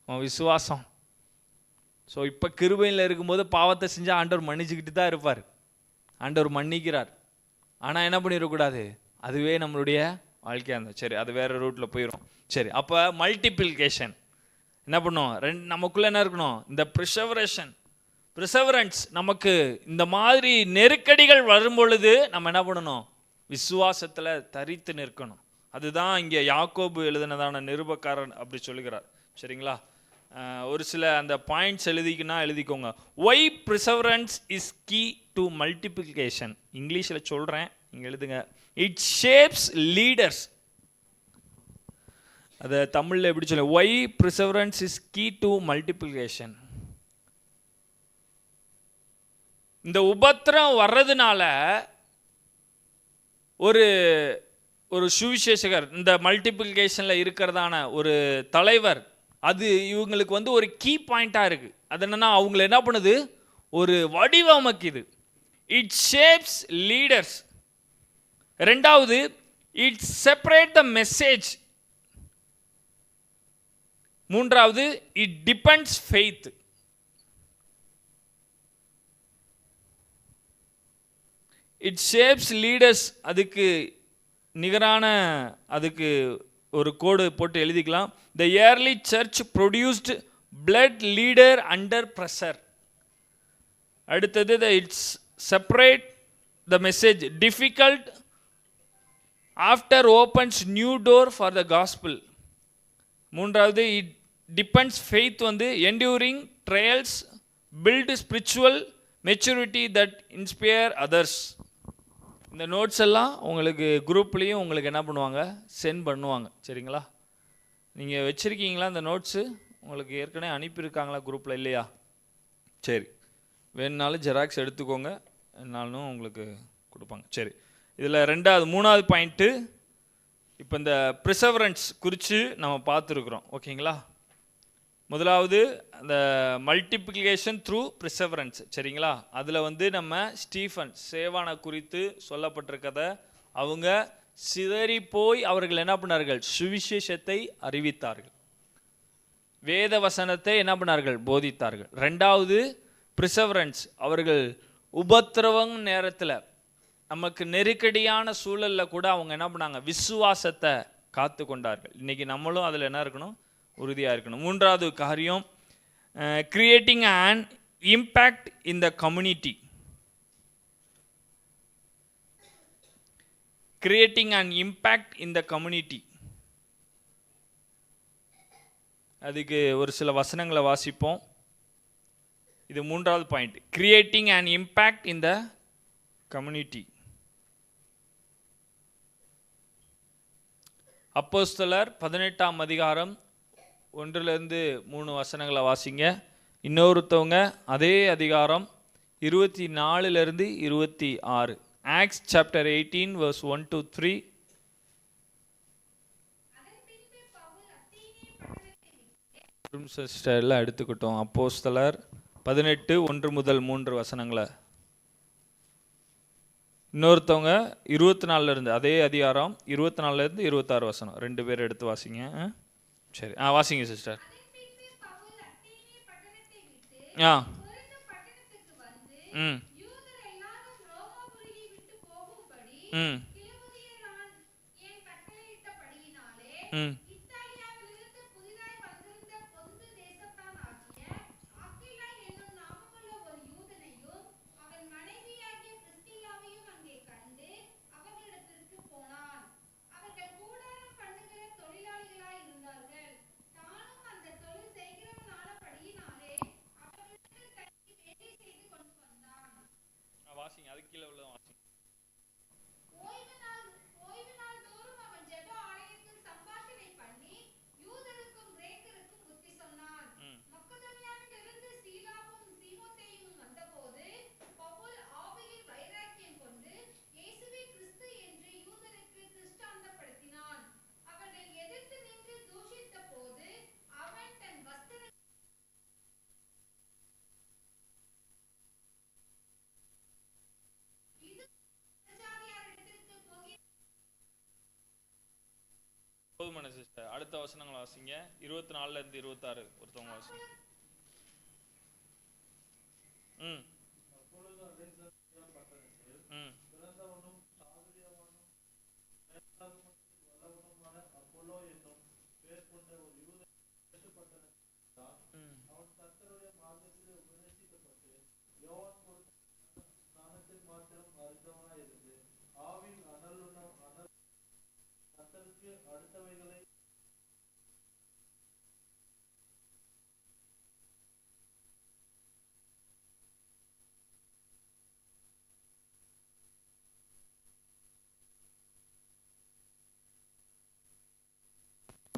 விசுவாசம். ஸோ இப்போ கிருபையில் இருக்கும்போது பாவத்தை செஞ்சால் ஆண்டவர் மன்னிச்சுக்கிட்டு தான் இருப்பார். ஆண்டவர் மன்னிக்கிறார். ஆனால் என்ன பண்ணிடக்கூடாது, அதுவே நம்மளுடைய வாழ்க்கையாக இருந்தோம். சரி, அது வேறு ரூட்டில் போயிடும். சரி, அப்போ மல்டிப்ளிகேஷன் என்ன பண்ணும்? நமக்குள்ளே என்ன இருக்கணும்? இந்த ப்ரிசவரன்ஸ். நமக்கு இந்த மாதிரி நெருக்கடிகள் வரும்பொழுது நம்ம என்ன பண்ணணும்? விசுவாசத்தில் தரித்து நிற்கணும். அதுதான் இங்கே யாக்கோபு எழுதினதான நிருபக்காரன் அப்படி சொல்லுகிறார். சரிங்களா? ஒரு சில அந்த பாயிண்ட்ஸ் எழுதிக்கோங்க. Why perseverance is key to multiplication. இங்கிலீஷில் சொல்கிறேன், நீங்கள் எழுதுங்க. It shapes leaders. அதை தமிழில் எப்படி சொல்ல? Why perseverance is key to multiplication. இந்த உபத்திரம் வர்றதுனால ஒரு சுவிசேஷகர், இந்த மல்டிப்ளிகேஷனில் இருக்கிறதான ஒரு தலைவர், அது இவங்களுக்கு வந்து ஒரு கீ பாயிண்டாக இருக்குது. அது என்னென்னா, அவங்கள என்ன பண்ணுது? ஒரு வடிவமைக்குது. It shapes leaders. ரெண்டாவது, இட் செப்பரேட் த மெசேஜ். மூன்றாவது, it depends faith. It shapes leaders. அதுக்கு நிகரான அதுக்கு ஒரு கோடு போட்டு எழுதிக்கலாம். The early church produced bold leader under pressure. அடுத்தது, it's separate the message difficult after opens new door for the gospel. மூன்றாவது, இட் டிபெண்ட்ஸ் ஃபெய்த் வந்து enduring trials build spiritual maturity that inspire others. இந்த notes எல்லாம் உங்களுக்கு குரூப்லேயும் உங்களுக்கு என்ன பண்ணுவாங்க? Send பண்ணுவாங்க. சரிங்களா? நீங்கள் வச்சுருக்கீங்களா இந்த நோட்ஸு? உங்களுக்கு ஏற்கனவே அனுப்பியிருக்காங்களா குரூப்பில்? இல்லையா? சரி, வேணுனாலும் ஜெராக்ஸ் எடுத்துக்கோங்க, என்னாலும் உங்களுக்கு கொடுப்பாங்க. சரி, இதில் மூணாவது பாயிண்ட்டு, இப்போ இந்த ப்ரிசவரன்ஸ் குறித்து நம்ம பார்த்துருக்குறோம். ஓகேங்களா? முதலாவது அந்த மல்டிப்ளிகேஷன் த்ரூ ப்ரிசவரன்ஸ். சரிங்களா? அதில் வந்து நம்ம ஸ்டீஃபன் சேவானை குறித்து சொல்லப்பட்டிருக்கதை, அவங்க சிதறி போய் அவர்கள் என்ன பண்ணார்கள்? சுவிசேஷத்தை அறிவித்தார்கள், வேத வசனத்தை என்ன பண்ணார்கள்? போதித்தார்கள். ரெண்டாவது, ப்ரிசவரன்ஸ். அவர்கள் உபத்திரவம் நேரத்தில், நமக்கு நெருக்கடியான சூழலில் கூட அவங்க என்ன பண்ணாங்க? விசுவாசத்தை காத்து கொண்டார்கள். இன்றைக்கி நம்மளும் அதில் என்ன இருக்கணும்? உறுதியாக இருக்கணும். மூன்றாவது காரியம், creating an impact in the community. Creating an impact in the community. அதுக்கு ஒரு சில வசனங்களை வாசிப்போம். இது மூன்றாவது point, creating an impact in the community. அப்போஸ்தலர் 18ஆம் அதிகாரம் 1-3 வசனங்களை வாசிங்க. இன்னொருத்தவங்க அதே அதிகாரம் 24-26. Acts chapter 18 verse 1-3. சிஸ்டர்லாம் எடுத்துக்கிட்டோம். அப்போஸ்தலர் 18:1-3 வசனங்களை. இன்னொருத்தவங்க 24 அதே அதிகாரம் 24-26 வசனம். 2 பேர் எடுத்து வாசிங்க. சரி, வாசிங்க சிஸ்டர். சிஸ்டர். அடுத்த வசனங்களை வாசிங்க. 24 இருந்து 26 ஒருத்தவங்க வாசிங்க. ம் ம்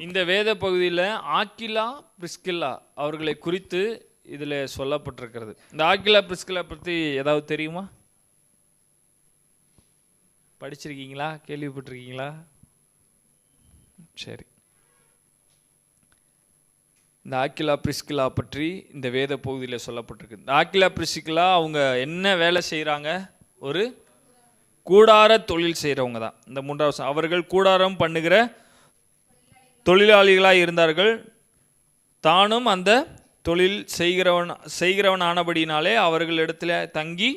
இந்த வேத பகுதியில் ஆக்கிலா பிரிஸ்கில்லா அவர்களை குறித்து இதில் சொல்லப்பட்டிருக்கிறது. இந்த ஆக்கிலா பிரிஸ்கில்லா பற்றி ஏதாவது தெரியுமா? படிச்சிருக்கீங்களா? கேள்விப்பட்டிருக்கீங்களா? சரி. இந்த ஆக்கிலா பிரிஸ்கில்லா பற்றி இந்த வேத பகுதியில் சொல்லப்பட்டிருக்கு. இந்த ஆக்கிலா பிரிஸ்கில்லா அவங்க என்ன வேலை செய்கிறாங்க? ஒரு கூடார தொழில் செய்கிறவங்க தான். இந்த 3வது அவர்கள் கூடாரம் பண்ணுகிற தொழிலாளிகளாக இருந்தார்கள். தானும் அந்த தொழில் செய்கிறவன் ஆனபடினாலே அவர்களிடத்தில் தங்கி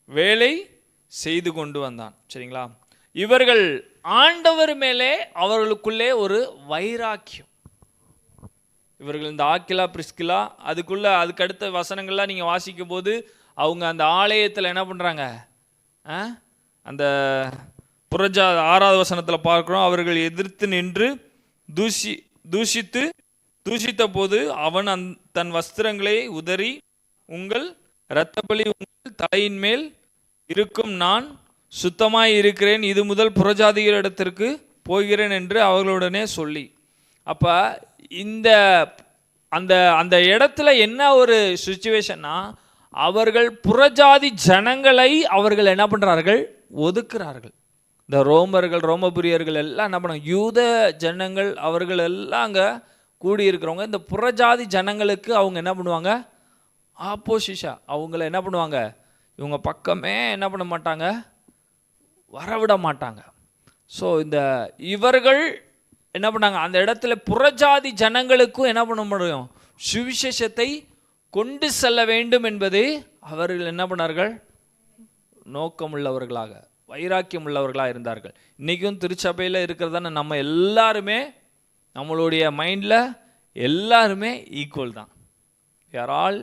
வேலை செய்து கொண்டு வந்தான். சரிங்களா? இவர்கள் ஆண்டவர் மேலே அவர்களுக்குள்ளே ஒரு வைராக்கியம். இவர்கள் இந்த ஆக்கிலா பிரிஸ்கில்லா அதுக்கு அடுத்த வசனங்கள்லாம் நீங்கள் வாசிக்கும் போது அவங்க அந்த ஆலயத்தில் என்ன பண்ணுறாங்க? அந்த புரஜா 6வது வசனத்தில் பார்க்குறோம். அவர்கள் எதிர்த்து நின்று தூஷித்த போது அவன் தன் வஸ்திரங்களை உதறி, உங்கள் இரத்தப்பழி உங்கள் தலையின் மேல் இருக்கும், நான் சுத்தமாய் இருக்கிறேன், இது முதல் புறஜாதிகளிடத்திற்கு போகிறேன் என்று அவர்களுடனே சொல்லி. அப்போ இந்த அந்த அந்த இடத்துல என்ன ஒரு சுச்சுவேஷன்னா, அவர்கள் புறஜாதி ஜனங்களை அவர்கள் என்ன பண்ணுறார்கள்? ஒதுக்குறார்கள். இந்த ரோமபுரியர்கள் எல்லாம் என்ன பண்ணுவாங்க? யூத ஜனங்கள் அவர்கள் எல்லாம் அங்கே கூடியிருக்கிறவங்க. இந்த புறஜாதி ஜனங்களுக்கு அவங்க என்ன பண்ணுவாங்க? ஆப்போசிஷா அவங்கள என்ன பண்ணுவாங்க? இவங்க பக்கமே என்ன பண்ண மாட்டாங்க? வரவிட மாட்டாங்க. ஸோ இந்த இவர்கள் என்ன பண்ணாங்க? அந்த இடத்துல புறஜாதி ஜனங்களுக்கும் என்ன பண்ண முடியும்? சுவிசேஷத்தை கொண்டு செல்ல வேண்டும் என்பது அவர்கள் என்ன பண்ணார்கள்? நோக்கமுள்ளவர்களாக, வைராக்கியம் உள்ளவர்களாக இருந்தார்கள். இன்றைக்கும் திருச்சபையில் இருக்கிறதான நம்ம எல்லாருமே, நம்மளுடைய மைண்டில் எல்லாருமே ஈக்குவல் தான். யார் ஆல்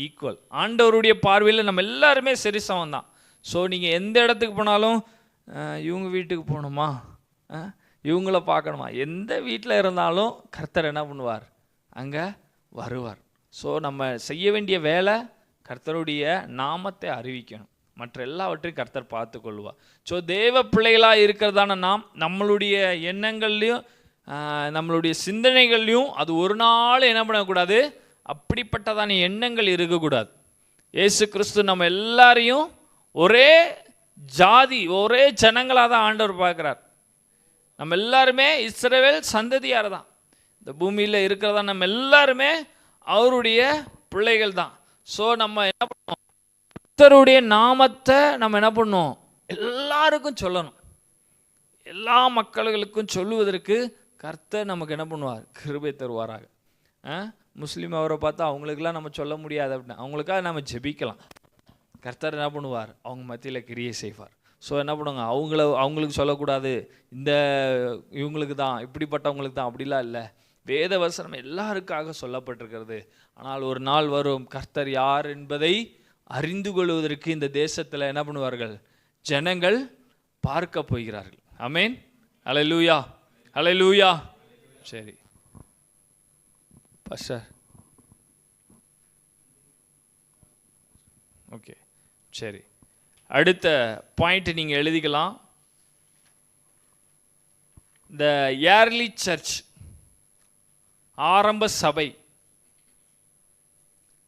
ஈக்குவல். ஆண்டவருடைய பார்வையில் நம்ம எல்லாருமே சரிசமம் தான். ஸோ நீங்கள் எந்த இடத்துக்கு போனாலும் இவங்க வீட்டுக்கு போகணுமா, இவங்கள பார்க்கணுமா, எந்த வீட்டில் இருந்தாலும் கர்த்தர் என்ன பண்ணுவார்? அங்கே வருவார். ஸோ நம்ம செய்ய வேண்டிய வேலை கர்த்தருடைய நாமத்தை அறிவிக்கணும். மற்ற எல்லாவற்றையும் கர்த்தர் பார்த்து கொள்வார். ஸோ தேவ பிள்ளைகளாக இருக்கிறதான நாம் நம்மளுடைய எண்ணங்கள்லையும் நம்மளுடைய சிந்தனைகள்லையும் அது ஒரு நாள் என்ன பண்ணக்கூடாது? அப்படிப்பட்டதான எண்ணங்கள் இருக்கக்கூடாது. இயேசு கிறிஸ்து நம்ம எல்லாரையும் ஒரே ஜாதி, ஒரே ஜனங்களாக தான் ஆண்டவர் பார்க்குறார். நம்ம எல்லாருமே இஸ்ரவேல் சந்ததியார் தான். இந்த பூமியில் இருக்கிறதா நம்ம எல்லாருமே அவருடைய பிள்ளைகள் தான். ஸோ நம்ம என்ன பண்ணணும்? கர்த்தருடைய நாமத்தை நம்ம என்ன பண்ணணும்? எல்லாருக்கும் சொல்லணும். எல்லா மக்களுக்கும் சொல்லுவதற்கு கர்த்தர் நமக்கு என்ன பண்ணுவார்? கிருபை தருவாராக. முஸ்லீம் அவரை பார்த்தா அவங்களுக்கெல்லாம் நம்ம சொல்ல முடியாது அப்படின்னா அவங்களுக்காக நம்ம ஜெபிக்கலாம். கர்த்தர் என்ன பண்ணுவார்? அவங்க மத்தியில் கிரியை செய்வார். ஸோ என்ன பண்ணுவாங்க? அவங்களுக்கு சொல்லக்கூடாது, இந்த இவங்களுக்கு தான், இப்படிப்பட்டவங்களுக்கு தான், அப்படிலாம் இல்லை. வேத வசனம் எல்லாருக்காக சொல்லப்பட்டிருக்கிறது. ஆனால் ஒரு நாள் வரும், கர்த்தர் யார் என்பதை அறிந்து கொள்வதற்கு இந்த தேசத்தில் என்ன பண்ணுவார்கள்? ஜனங்கள் பார்க்க போகிறார்கள். ஆமென். ஹல்லேலூயா, ஹல்லேலூயா. சரி பாஸ்டர், ஓகே, சரி. அடுத்த பாயிண்ட் நீங்கள் எழுதிக்கலாம். இந்த ஏர்லி சர்ச், ஆரம்ப சபை,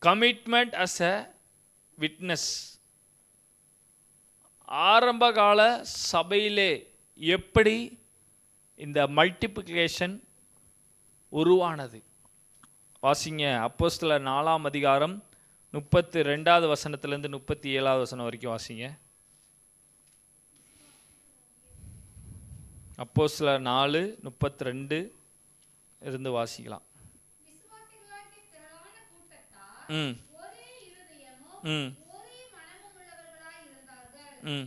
கமிட்மெண்ட் அஸ் எ விட்னஸ். ஆரம்பகால சபையிலே எப்படி இந்த மல்டிப்ளிகேஷன் உருவானது? வாசிங்க அப்போஸ்தலர் 4ஆம் அதிகாரம் 32வது வசனத்திலிருந்து 37வது வசனம் வரைக்கும் வாசிங்க. அப்போஸ்தலர் 4:32 இருந்து வாசிக்கலாம். ம் ம் ம்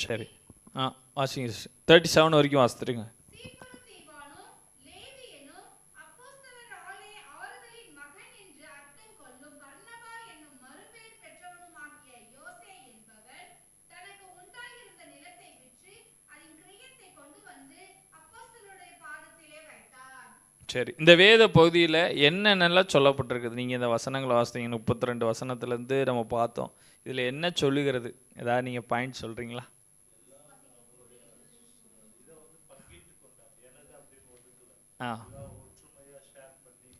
சரி. வாசிங்க. 37 வரைக்கும் வாசித்துருங்க. சரி, இந்த வேத பகுதியில் என்னென்னலாம் சொல்லப்பட்டிருக்குது? நீங்கள் இந்த வசனங்களை வாசித்தீங்க, 32 வசனத்துலேருந்து நம்ம பார்த்தோம். இதில் என்ன சொல்லுகிறது? ஏதாவது நீங்கள் பாயிண்ட் சொல்கிறீங்களா?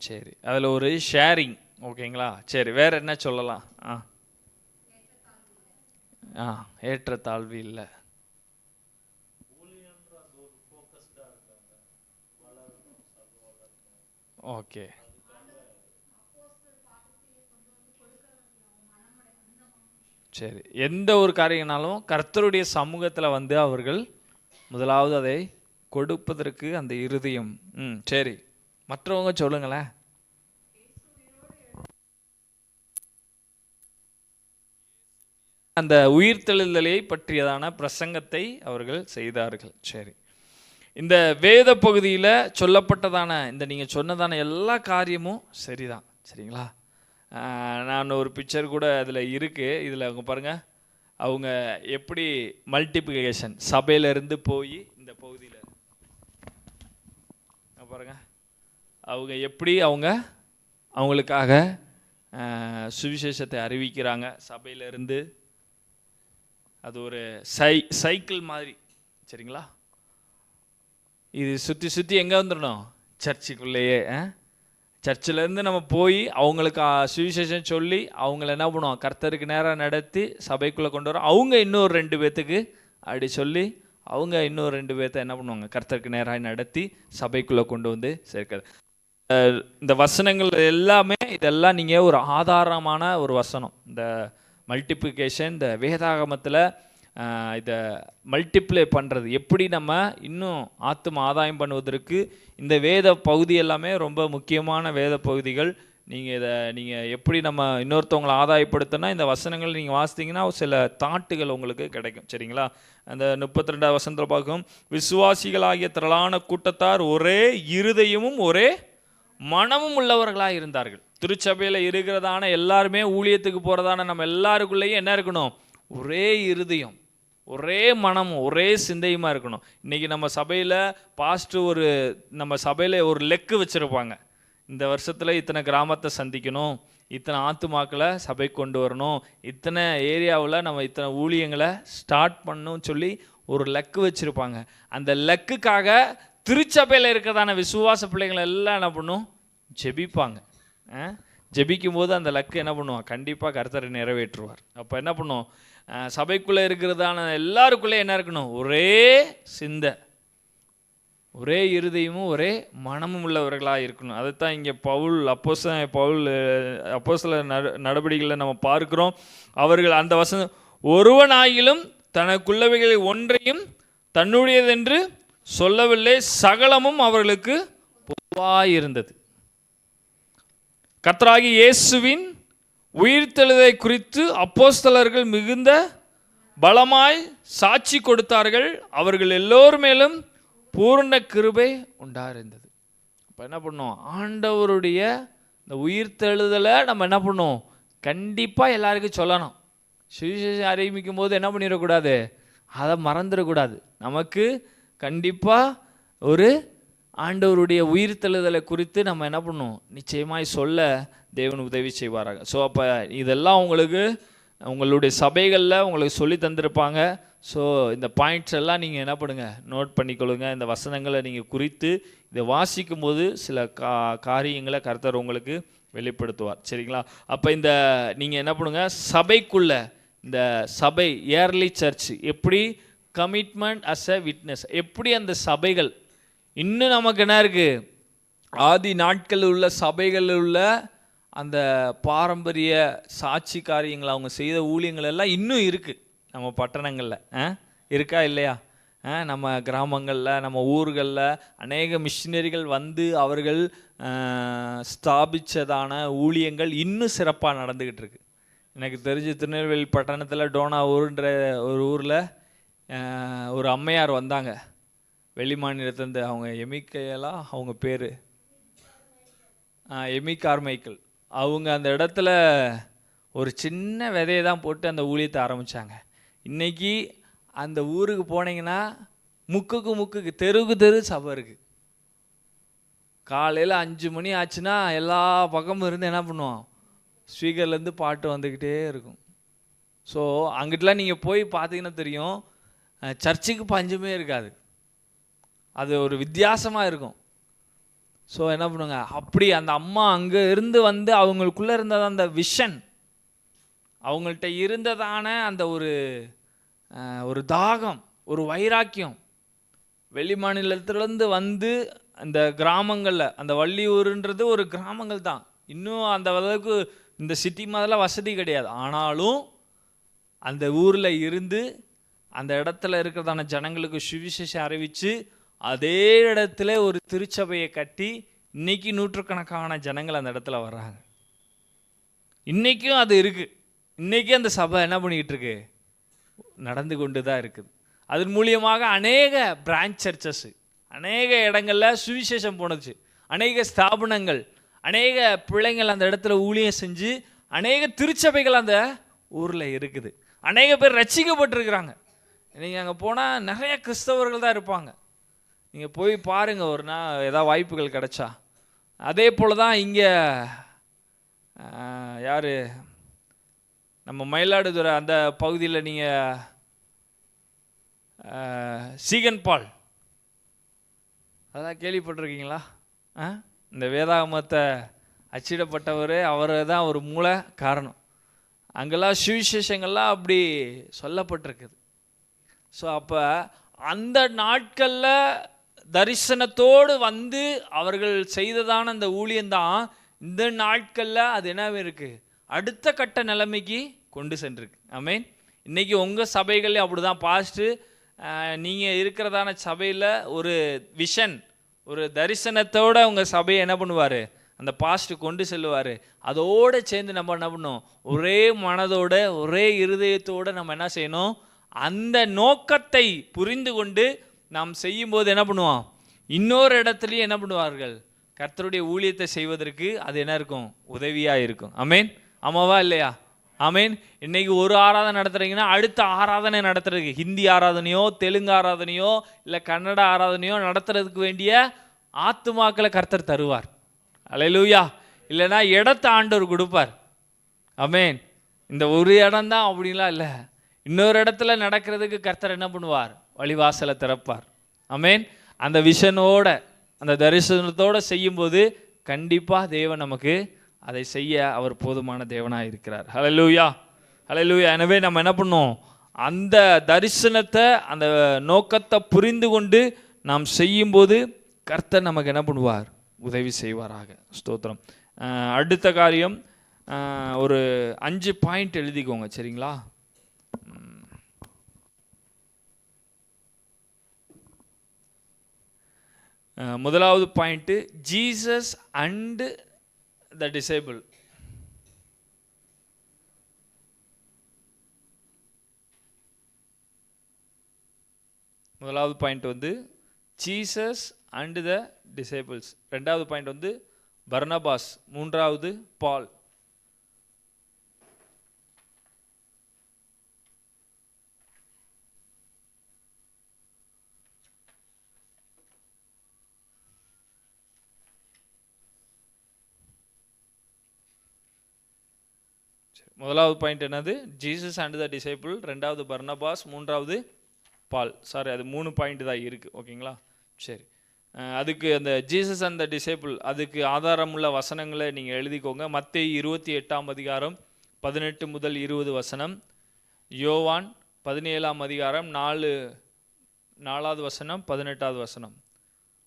சரி, அதில் ஒரு ஷேரிங். ஓகேங்களா? சரி, வேற என்ன சொல்லலாம்? ஏற்றத்தாழ்வு இல்லை. ஓகே, சரி. எந்த ஒரு காரியம்னாலும் கர்த்தருடைய சமூகத்தில் வந்து அவர்கள் முதலாவது அதை கொடுப்பதற்கு அந்த இருதயம். சரி, மற்றவங்க சொல்லுங்களேன். அந்த உயிர்த்தெழுதலை பற்றியதான பிரசங்கத்தை அவர்கள் செய்தார்கள். சரி, இந்த வேத பகுதியில் சொல்லப்பட்டதான இந்த நீங்கள் சொன்னதான எல்லா காரியமும் சரிதான். சரிங்களா? நான் ஒரு பிக்சர் கூட அதில் இருக்குது. இதில் அவங்க பாருங்கள், அவங்க எப்படி மல்டிப்ளிகேஷன் சபையிலேருந்து போய் இந்த பகுதியில் பாருங்கள், அவங்க எப்படி அவங்களுக்காக சுவிசேஷத்தை அறிவிக்கிறாங்க சபையிலேருந்து. அது ஒரு சைக்கிள் மாதிரி. சரிங்களா? இது சுற்றி சுற்றி எங்கே வந்துடணும்? சர்ச்சுக்குள்ளேயே. சர்ச்சிலேருந்து நம்ம போய் அவங்களுக்கு சுவிசேஷம் சொல்லி அவங்கள என்ன பண்ணுவோம்? கர்த்தருக்கு நேராக நடத்தி சபைக்குள்ளே கொண்டு வரோம். அவங்க இன்னொரு 2 பேர்த்துக்கு அப்படி சொல்லி அவங்க இன்னொரு 2 பேர்த்த என்ன பண்ணுவாங்க? கர்த்தருக்கு நேராக நடத்தி சபைக்குள்ளே கொண்டு வந்து சேர்க்கிறது. இந்த வசனங்கள் எல்லாமே இதெல்லாம் நீங்கள் ஒரு ஆதாரமான ஒரு வசனம். இந்த மல்டிப்ளிகேஷன், இந்த வேதாகமத்தில் இதை மல்டிப்ளை பண்ணுறது எப்படி, நம்ம இன்னும் ஆத்தும ஆதாயம் பண்ணுவதற்கு இந்த வேத பகுதி எல்லாமே ரொம்ப முக்கியமான வேத பகுதிகள். நீங்கள் எப்படி நம்ம இன்னொருத்தவங்களை ஆதாயப்படுத்தினா இந்த வசனங்கள் நீங்கள் வாசித்தீங்கன்னா சில தாட்டுகள் உங்களுக்கு கிடைக்கும். சரிங்களா? அந்த 32 வசனத்தில் பார்க்கும், விசுவாசிகளாகிய திரளான கூட்டத்தார் ஒரே இருதயமும் ஒரே மனமும் உள்ளவர்களாக இருந்தார்கள். திருச்சபையில் இருக்கிறதான எல்லாருமே ஊழியத்துக்கு போகிறதான நம்ம எல்லாருக்குள்ளேயும் என்ன இருக்கணும்? ஒரே இருதயம், ஒரே மனமும் ஒரே சிந்தையுமா இருக்கணும். இன்றைக்கி நம்ம சபையில் பாஸ்டர் நம்ம சபையில் ஒரு லெக்கு வச்சுருப்பாங்க. இந்த வருஷத்தில் இத்தனை கிராமத்தை சந்திக்கணும், இத்தனை ஆத்துமாக்களை சபைக்கு கொண்டு வரணும், இத்தனை ஏரியாவில் நம்ம இத்தனை ஊழியங்களை ஸ்டார்ட் பண்ணணும்னு சொல்லி ஒரு லெக்கு வச்சுருப்பாங்க. அந்த லெக்குக்காக திருச்சபையில் இருக்கிறதான விசுவாச பிள்ளைங்களை எல்லாம் என்ன பண்ணும்? ஜெபிப்பாங்க. ஜெபிக்கும் போது அந்த லக்கு என்ன பண்ணுவோம்? கண்டிப்பாக கர்த்தரை நிறைவேற்றுவார். அப்போ என்ன பண்ணுவோம்? சபைக்குள்ளே இருக்கிறதான எல்லாருக்குள்ளே என்ன இருக்கணும்? ஒரே சிந்தை, ஒரே இருதயமும் ஒரே மனமும் உள்ளவர்களாக இருக்கணும். அதுதான் இங்கே அப்போஸ்தல நடவடிக்கைகளில் நம்ம பார்க்கிறோம். அவர்கள் அந்த வசனம், ஒருவனாயிலும் தனக்குள்ளவைகளை ஒன்றையும் தன்னுடையதென்று சொல்லவில்லை, சகலமும் அவர்களுக்கு பொதுவாக இருந்தது. கர்த்தராகிய இயேசுவின் உயிர்த்தெழுதலை குறித்து அப்போஸ்தலர்கள் மிகுந்த பலமாய் சாட்சி கொடுத்தார்கள். அவர்கள் எல்லோரும் மேலும் பூர்ண கிருபை உண்டாயிருந்தது. அப்போ என்ன பண்ணோம்? ஆண்டவருடைய இந்த உயிர்த்தெழுதலை நம்ம என்ன பண்ணோம்? கண்டிப்பாக எல்லாருக்கும் சொல்லணும். சுவிசேஷம் அறிவிக்கும் போது என்ன பண்ணிடக்கூடாது? அதை மறந்துடக்கூடாது. நமக்கு கண்டிப்பாக ஒரு ஆண்டவருடைய உயிர்த்தெழுதலை குறித்து நம்ம என்ன பண்ணணும்? நிச்சயமாய் சொல்ல தேவன் உதவி செய்வாராங்க. ஸோ அப்போ இதெல்லாம் உங்களுக்கு உங்களுடைய சபைகளில் உங்களுக்கு சொல்லி தந்திருப்பாங்க. ஸோ இந்த பாயிண்ட்ஸ் எல்லாம் நீங்கள் என்ன பண்ணுங்க, நோட் பண்ணிக்கொள்ளுங்க. இந்த வசனங்களை நீங்கள் குறித்து இதை வாசிக்கும் போது சில காரியங்களை கர்த்தர் உங்களுக்கு வெளிப்படுத்துவார். சரிங்களா? அப்போ இந்த நீங்கள் என்ன பண்ணுங்க, சபைக்குள்ள இந்த சபை இயர்லி சர்ச் எப்படி கமிட்மெண்ட் அஸ் எ விட்னஸ், எப்படி அந்த சபைகள் இன்னும் நமக்கு என்ன இருக்குது, ஆதி நாட்களில் உள்ள சபைகளில் உள்ள அந்த பாரம்பரிய சாட்சி காரியங்கள், அவங்க செய்த ஊழியங்கள் எல்லாம் இன்னும் இருக்குது நம்ம பட்டணங்களில். இருக்கா இல்லையா? நம்ம கிராமங்களில், நம்ம ஊர்களில் அநேக மிஷினரிகள் வந்து அவர்கள் ஸ்தாபித்ததான ஊழியங்கள் இன்னும் சிறப்பாக நடந்துக்கிட்டு இருக்கு. எனக்கு தெரிஞ்சு திருநெல்வேலி பட்டணத்தில் டோனா ஊருன்ற ஒரு ஊரில் ஒரு அம்மையார் வந்தாங்க, வெளி மாநிலத்திலேருந்து. அவங்க எமிக்கையலா அவங்க பேர், எமி கார்மைக்கல். அவங்க அந்த இடத்துல ஒரு சின்ன விதையை தான் போட்டு அந்த ஊழியத்தை ஆரம்பித்தாங்க. இன்றைக்கி அந்த ஊருக்கு போனீங்கன்னா முக்குக்கு தெருவுக்கு தெரு சபை இருக்குது. காலையில் 5 மணி ஆச்சுன்னா எல்லா பக்கமும் இருந்து என்ன பண்ணுவோம், ஸ்பீக்கர்லேருந்து பாட்டு வந்துக்கிட்டே இருக்கும். ஸோ அங்கிட்டலாம் நீங்கள் போய் பார்த்தீங்கன்னா தெரியும், சர்ச்சுக்கு பஞ்சமே இருக்காது. அது ஒரு வித்தியாசமாக இருக்கும். ஸோ என்ன பண்ணுவாங்க, அப்படி அந்த அம்மா அங்கே இருந்து வந்து அவங்களுக்குள்ளே இருந்தது அந்த விஷன், அவங்கள்ட்ட இருந்ததான அந்த ஒரு தாகம், ஒரு வைராக்கியம், வெளி மாநிலத்திலேருந்து வந்து அந்த கிராமங்களில், அந்த வள்ளியூருன்றது ஒரு கிராமங்கள் தான், இன்னும் அந்த அளவுக்கு இந்த சிட்டி மாதிரிலாம் வசதி கிடையாது. ஆனாலும் அந்த ஊரில் இருந்து அந்த இடத்துல இருக்கிறதான ஜனங்களுக்கு சுவிசேஷம் அறிவித்து அதே இடத்துல ஒரு திருச்சபையை கட்டி இன்னைக்கு நூற்றுக்கணக்கான ஜனங்கள் அந்த இடத்துல வர்றாங்க. இன்றைக்கும் அது இருக்குது. இன்றைக்கி அந்த சபை என்ன பண்ணிக்கிட்டு இருக்கு, நடந்து கொண்டு தான் இருக்குது. அதன் மூலியமாக அநேக பிரான்ச் சர்ச்சஸ், அநேக இடங்களில் சுவிசேஷம் போனச்சு, அநேக ஸ்தாபனங்கள், அநேக பிள்ளைங்கள் அந்த இடத்துல ஊழியம் செஞ்சு அநேக திருச்சபைகள் அந்த ஊரில் இருக்குது. அநேக பேர் ரட்சிக்கப்பட்டிருக்கிறாங்க. நீங்கள் அங்கே போனால் நிறைய கிறிஸ்தவர்கள் தான் இருப்பாங்க. நீங்கள் போய் பாருங்கள் ஒரு நாள் ஏதாவது வாய்ப்புகள் கிடைச்சா. அதே போல் தான் இங்கே யார், நம்ம மயிலாடுதுறை அந்த பகுதியில் நீங்கள் சீகன் பால் அதான் கேள்விப்பட்டிருக்கீங்களா? இந்த வேதாகமத்தை அச்சிடப்பட்டவர் அவர் தான் ஒரு மூல காரணம். அங்கெல்லாம் சுவிசேஷங்கள்லாம் அப்படி சொல்லப்பட்டிருக்குது. ஸோ அப்போ அந்த நாட்களில் தரிசனத்தோடு வந்து அவர்கள் செய்ததான அந்த ஊழியந்தான் இந்த நாட்களில் அது என்னவே இருக்குது, அடுத்த கட்ட நிலைமைக்கு கொண்டு சென்றிருக்கு. ஆமேன். இன்றைக்கி உங்கள் சபைகளே அப்படி தான். பாஸ்ட்டு நீங்கள் இருக்கிறதான சபையில் ஒரு விஷன், ஒரு தரிசனத்தோடு உங்கள் சபையை என்ன பண்ணுவார், அந்த பாஸ்ட்டு கொண்டு செல்லுவார். அதோடு சேர்ந்து நம்ம என்ன பண்ணோம், ஒரே மனதோட ஒரே இருதயத்தோடு நம்ம என்ன செய்யணும், அந்த நோக்கத்தை புரிந்து கொண்டு நாம் செய்யும்போது என்ன பண்ணுவோம், இன்னொரு இடத்துலையும் என்ன பண்ணுவார்கள், கர்த்தருடைய ஊழியத்தை செய்வதற்கு அது என்ன இருக்கும், உதவியாக இருக்கும். ஆமேன். ஆமாவா இல்லையா? ஆமேன். இன்னைக்கு ஒரு ஆராதனை நடத்துறீங்கன்னா அடுத்த ஆராதனை நடத்துறதுக்கு, ஹிந்தி ஆராதனையோ தெலுங்கு ஆராதனையோ இல்லை கன்னட ஆராதனையோ நடத்துறதுக்கு வேண்டிய ஆத்துமாக்களை கர்த்தர் தருவார். அல்லேலூயா. இல்லைன்னா இடத்த ஆண்டவர் கொடுப்பார். ஆமேன். இந்த ஒரு இடம்தான் அப்படின்லாம் இல்லை, இன்னொரு இடத்துல நடக்கிறதுக்கு கர்த்தர் என்ன பண்ணுவார், வழிவாசலை திறப்பார். ஆமேன். அந்த விஷனோட அந்த தரிசனத்தோடு செய்யும்போது கண்டிப்பாக தேவன் நமக்கு அதை செய்ய அவர் போதுமான தேவனாக இருக்கிறார். ஹல்லேலூயா, ஹல்லேலூயா. எனவே நம்ம என்ன பண்ணோம், அந்த தரிசனத்தை அந்த நோக்கத்தை புரிந்து கொண்டு நாம் செய்யும்போது கர்த்தர் நமக்கு என்ன பண்ணுவார், உதவி செய்வாராக. ஸ்தோத்திரம். அடுத்த காரியம், ஒரு 5 பாயிண்ட் எழுதிக்கோங்க. சரிங்களா? முதலாவது point, Jesus and the disable. முதலாவது பாயிண்ட் வந்து ஜீசஸ் அண்ட் த டிசேபிள்ஸ். ரெண்டாவது பாயிண்ட் வந்து பர்னபாஸ். மூன்றாவது பால். முதலாவது பாயிண்ட் என்னது? Jesus and the disciple. ரெண்டாவது பர்னபாஸ். மூன்றாவது பால். சாரி, அது 3 பாயிண்ட் தான் இருக்குது. ஓகேங்களா? சரி, அதுக்கு அந்த ஜீசஸ் அண்ட் த டிசைபிள் அதுக்கு ஆதாரமுள்ள வசனங்களை நீங்கள் எழுதிக்கோங்க. மத்தேயு 28ஆம் அதிகாரம் 18 முதல் 20 வசனம், யோவான் 17ஆம் அதிகாரம் 4வது வசனம் 18வது வசனம்,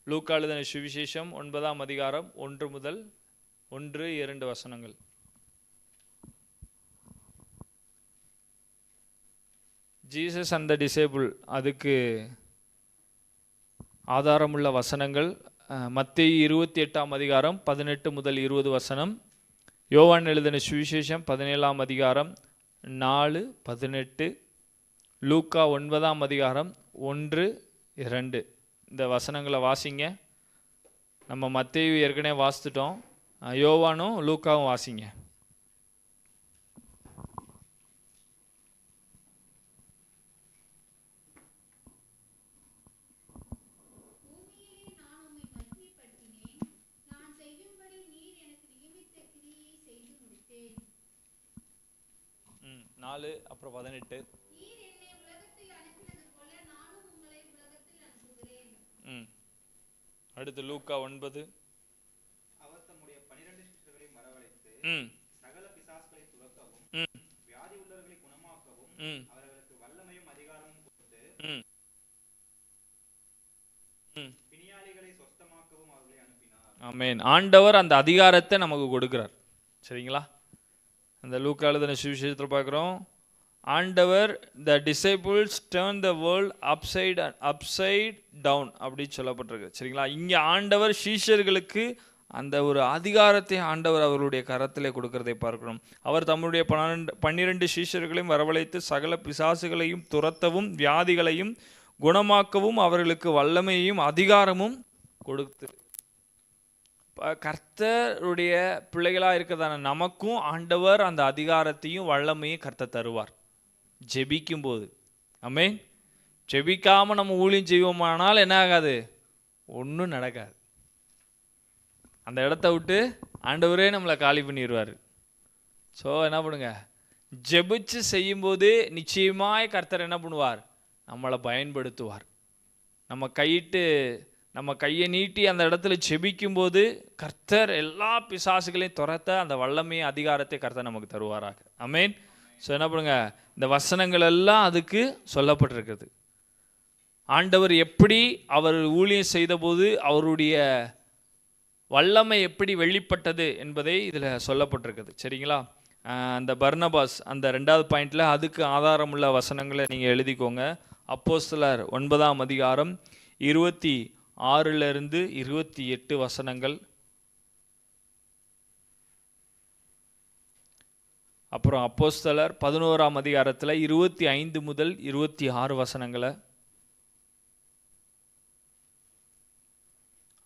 லூக்கா எழுதின சுவிசேஷம் 9ஆம் அதிகாரம் 1 முதல் 1-2 வசனங்கள். ஜீசஸ் அண்ட் த டிசைபிள் அதுக்கு ஆதாரமுள்ள வசனங்கள் மத்தேயு 28ஆம் அதிகாரம் 18 முதல் 20 வசனம், யோவான் எழுதின சுவிசேஷம் 17ஆம் அதிகாரம் 4-18, லூக்கா 9ஆம் அதிகாரம் 1-2. இந்த வசனங்களை வாசிங்க. நம்ம மத்தேயு ஏற்கனவே வாசித்துட்டோம், யோவானும் லூக்காவும் வாசிங்க. அப்புறம் 18. அடுத்து லூக்கா 9. அவர் தம்முடைய 12 சீஷர்களை வரவழைத்து சகல பிசாசுகளை துரத்தவும் வியாதி உள்ளவர்களை குணமாக்கவும் அவர்களுக்கு வல்லமையும் அதிகாரமும் கொடுத்து பிணியாளிகளை சொஸ்தமாக்கவும் அவர்களை அனுப்பினார். ஆமென். ஆண்டவர் அந்த அதிகாரத்தை நமக்கு கொடுக்கிறார். சரிங்களா? அந்த லூக்கா எழுதின சுவிசேஷத்தில் பார்க்குறோம், ஆண்டவர் the disciples turn the world upside down அப்படின்னு சொல்லப்பட்டிருக்கு. சரிங்களா? இங்கே ஆண்டவர் சீஷர்களுக்கு அந்த ஒரு அதிகாரத்தை ஆண்டவர் அவருடைய கரத்திலே கொடுக்கறதை பார்க்கணும். அவர் தம்முடைய 12 சீஷர்களையும் வரவழைத்து சகல பிசாசுகளையும் துரத்தவும் வியாதிகளையும் குணமாக்கவும் அவர்களுக்கு வல்லமையையும் அதிகாரமும் கொடுத்து. கர்த்தருடைய பிள்ளைகளாக இருக்கிறதான நமக்கும் ஆண்டவர் அந்த அதிகாரத்தையும் வல்லமையும் கர்த்தர் தருவார் ஜெபிக்கும் போது. ஆமென். ஜெபிக்காமல் நம்ம ஊழியம் செய்வோமானால் என்ன ஆகாது? ஒன்றும் நடக்காது. அந்த இடத்த விட்டு ஆண்டவரே நம்மளை காலி பண்ணிடுவார். ஸோ என்ன பண்ணுங்க, ஜெபிச்சு செய்யும்போது நிச்சயமாய் கர்த்தர் என்ன பண்ணுவார்? நம்மளை பயன்படுத்துவார். நம்ம கையை நீட்டி அந்த இடத்துல ஜெபிக்கும்போது கர்த்தர் எல்லா பிசாசுகளையும் துரத்த அந்த வல்லமையை அதிகாரத்தை கர்த்தர் நமக்கு தருவாராக. ஆமென். ஸோ என்ன பண்ணுங்க, இந்த வசனங்கள் எல்லாம் அதுக்கு சொல்லப்பட்டிருக்கிறது. ஆண்டவர் எப்படி அவர் ஊழியம் செய்தபோது அவருடைய வல்லமை எப்படி வெளிப்பட்டது என்பதை இதில் சொல்லப்பட்டிருக்குது. சரிங்களா? அந்த பர்னபாஸ் அந்த 2வது பாயிண்டில் அதுக்கு ஆதாரமுள்ள வசனங்களை நீங்கள் எழுதிக்கோங்க. அப்போஸ்தலர் 9ஆம் அதிகாரம் 26-28 வசனங்கள், அப்புறம் அப்போஸ்தலர் 11ஆம் அதிகாரத்தில் 25 முதல் 26 வசனங்களை,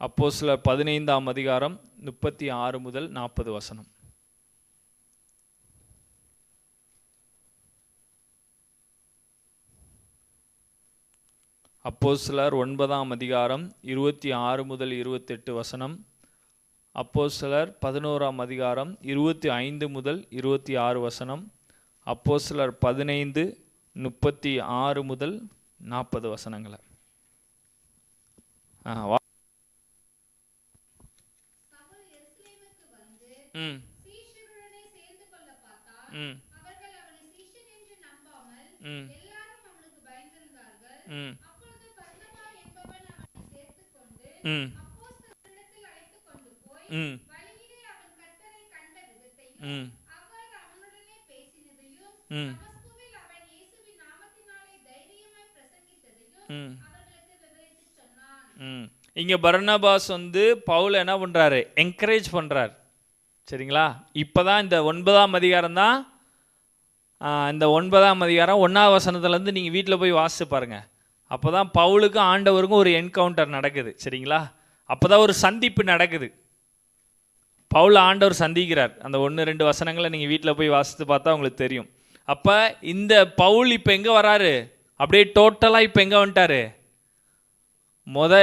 அப்போஸ்தலர் 15ஆம் அதிகாரம் 36 முதல் 40 வசனம். அப்போஸ்தலர் 9ஆம் அதிகாரம் 26 முதல் 28 வசனம், அப்போஸ்தலர் 11ஆம் அதிகாரம் 25 முதல் 26 வசனம், அப்போஸ்தலர் 15 36 முதல் 40 வசனங்களை. இங்க பர்னபாஸ் பவுல் என்ன பண்றாரு? என்கரேஜ் பண்றார். சரிங்களா? இப்பதான் இந்த 9ஆம் அதிகாரம் தான், இந்த 9ஆம் அதிகாரம் 1ஆம் வசனத்துலேருந்து நீங்கள் வீட்டில் போய் வாசித்து பாருங்க. அப்போ தான் பவுலுக்கும் ஆண்டவருக்கும் ஒரு என்கவுண்டர் நடக்குது. சரிங்களா? அப்போ தான் ஒரு சந்திப்பு நடக்குது. பவுல் ஆண்டவர் சந்திக்கிறார். அந்த 1-2 வசனங்களை நீங்கள் வீட்டில் போய் வாசித்து பார்த்தா உங்களுக்கு தெரியும். அப்போ இந்த பவுல் இப்போ எங்கே வராரு? அப்படியே டோட்டலாக இப்போ எங்கே வந்துட்டார்?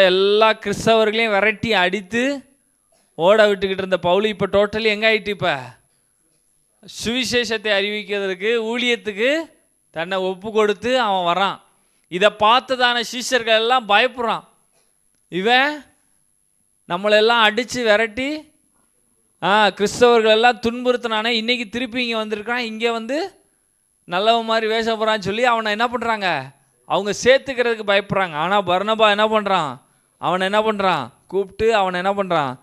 எல்லா கிறிஸ்தவர்களையும் விரட்டி அடித்து ஓட விட்டுக்கிட்டு இருந்த பவுல் இப்போ டோட்டலி எங்கே ஆகிட்டு? இப்போ சுவிசேஷத்தை அறிவிக்கிறதுக்கு ஊழியத்துக்கு தன்னை ஒப்பு கொடுத்து அவன் வரான். இதை பார்த்ததான சீஷர்கள் எல்லாம் பயப்படுறான். இவன் நம்மளெல்லாம் அடித்து விரட்டி கிறிஸ்தவர்கள் எல்லாம் துன்புறுத்தினானே, இன்றைக்கி திருப்பி இங்கே வந்திருக்கான், இங்கே வந்து நல்லவன் மாதிரி வேஷம் போகிறான்னு சொல்லி அவனை என்ன பண்ணுறாங்க, அவங்க சேர்த்துக்கிறதுக்கு பயப்படுறாங்க. ஆனால் பர்னபா என்ன பண்ணுறான், அவனை என்ன பண்ணுறான், கூப்பிட்டு அவனை என்ன பண்ணுறான்,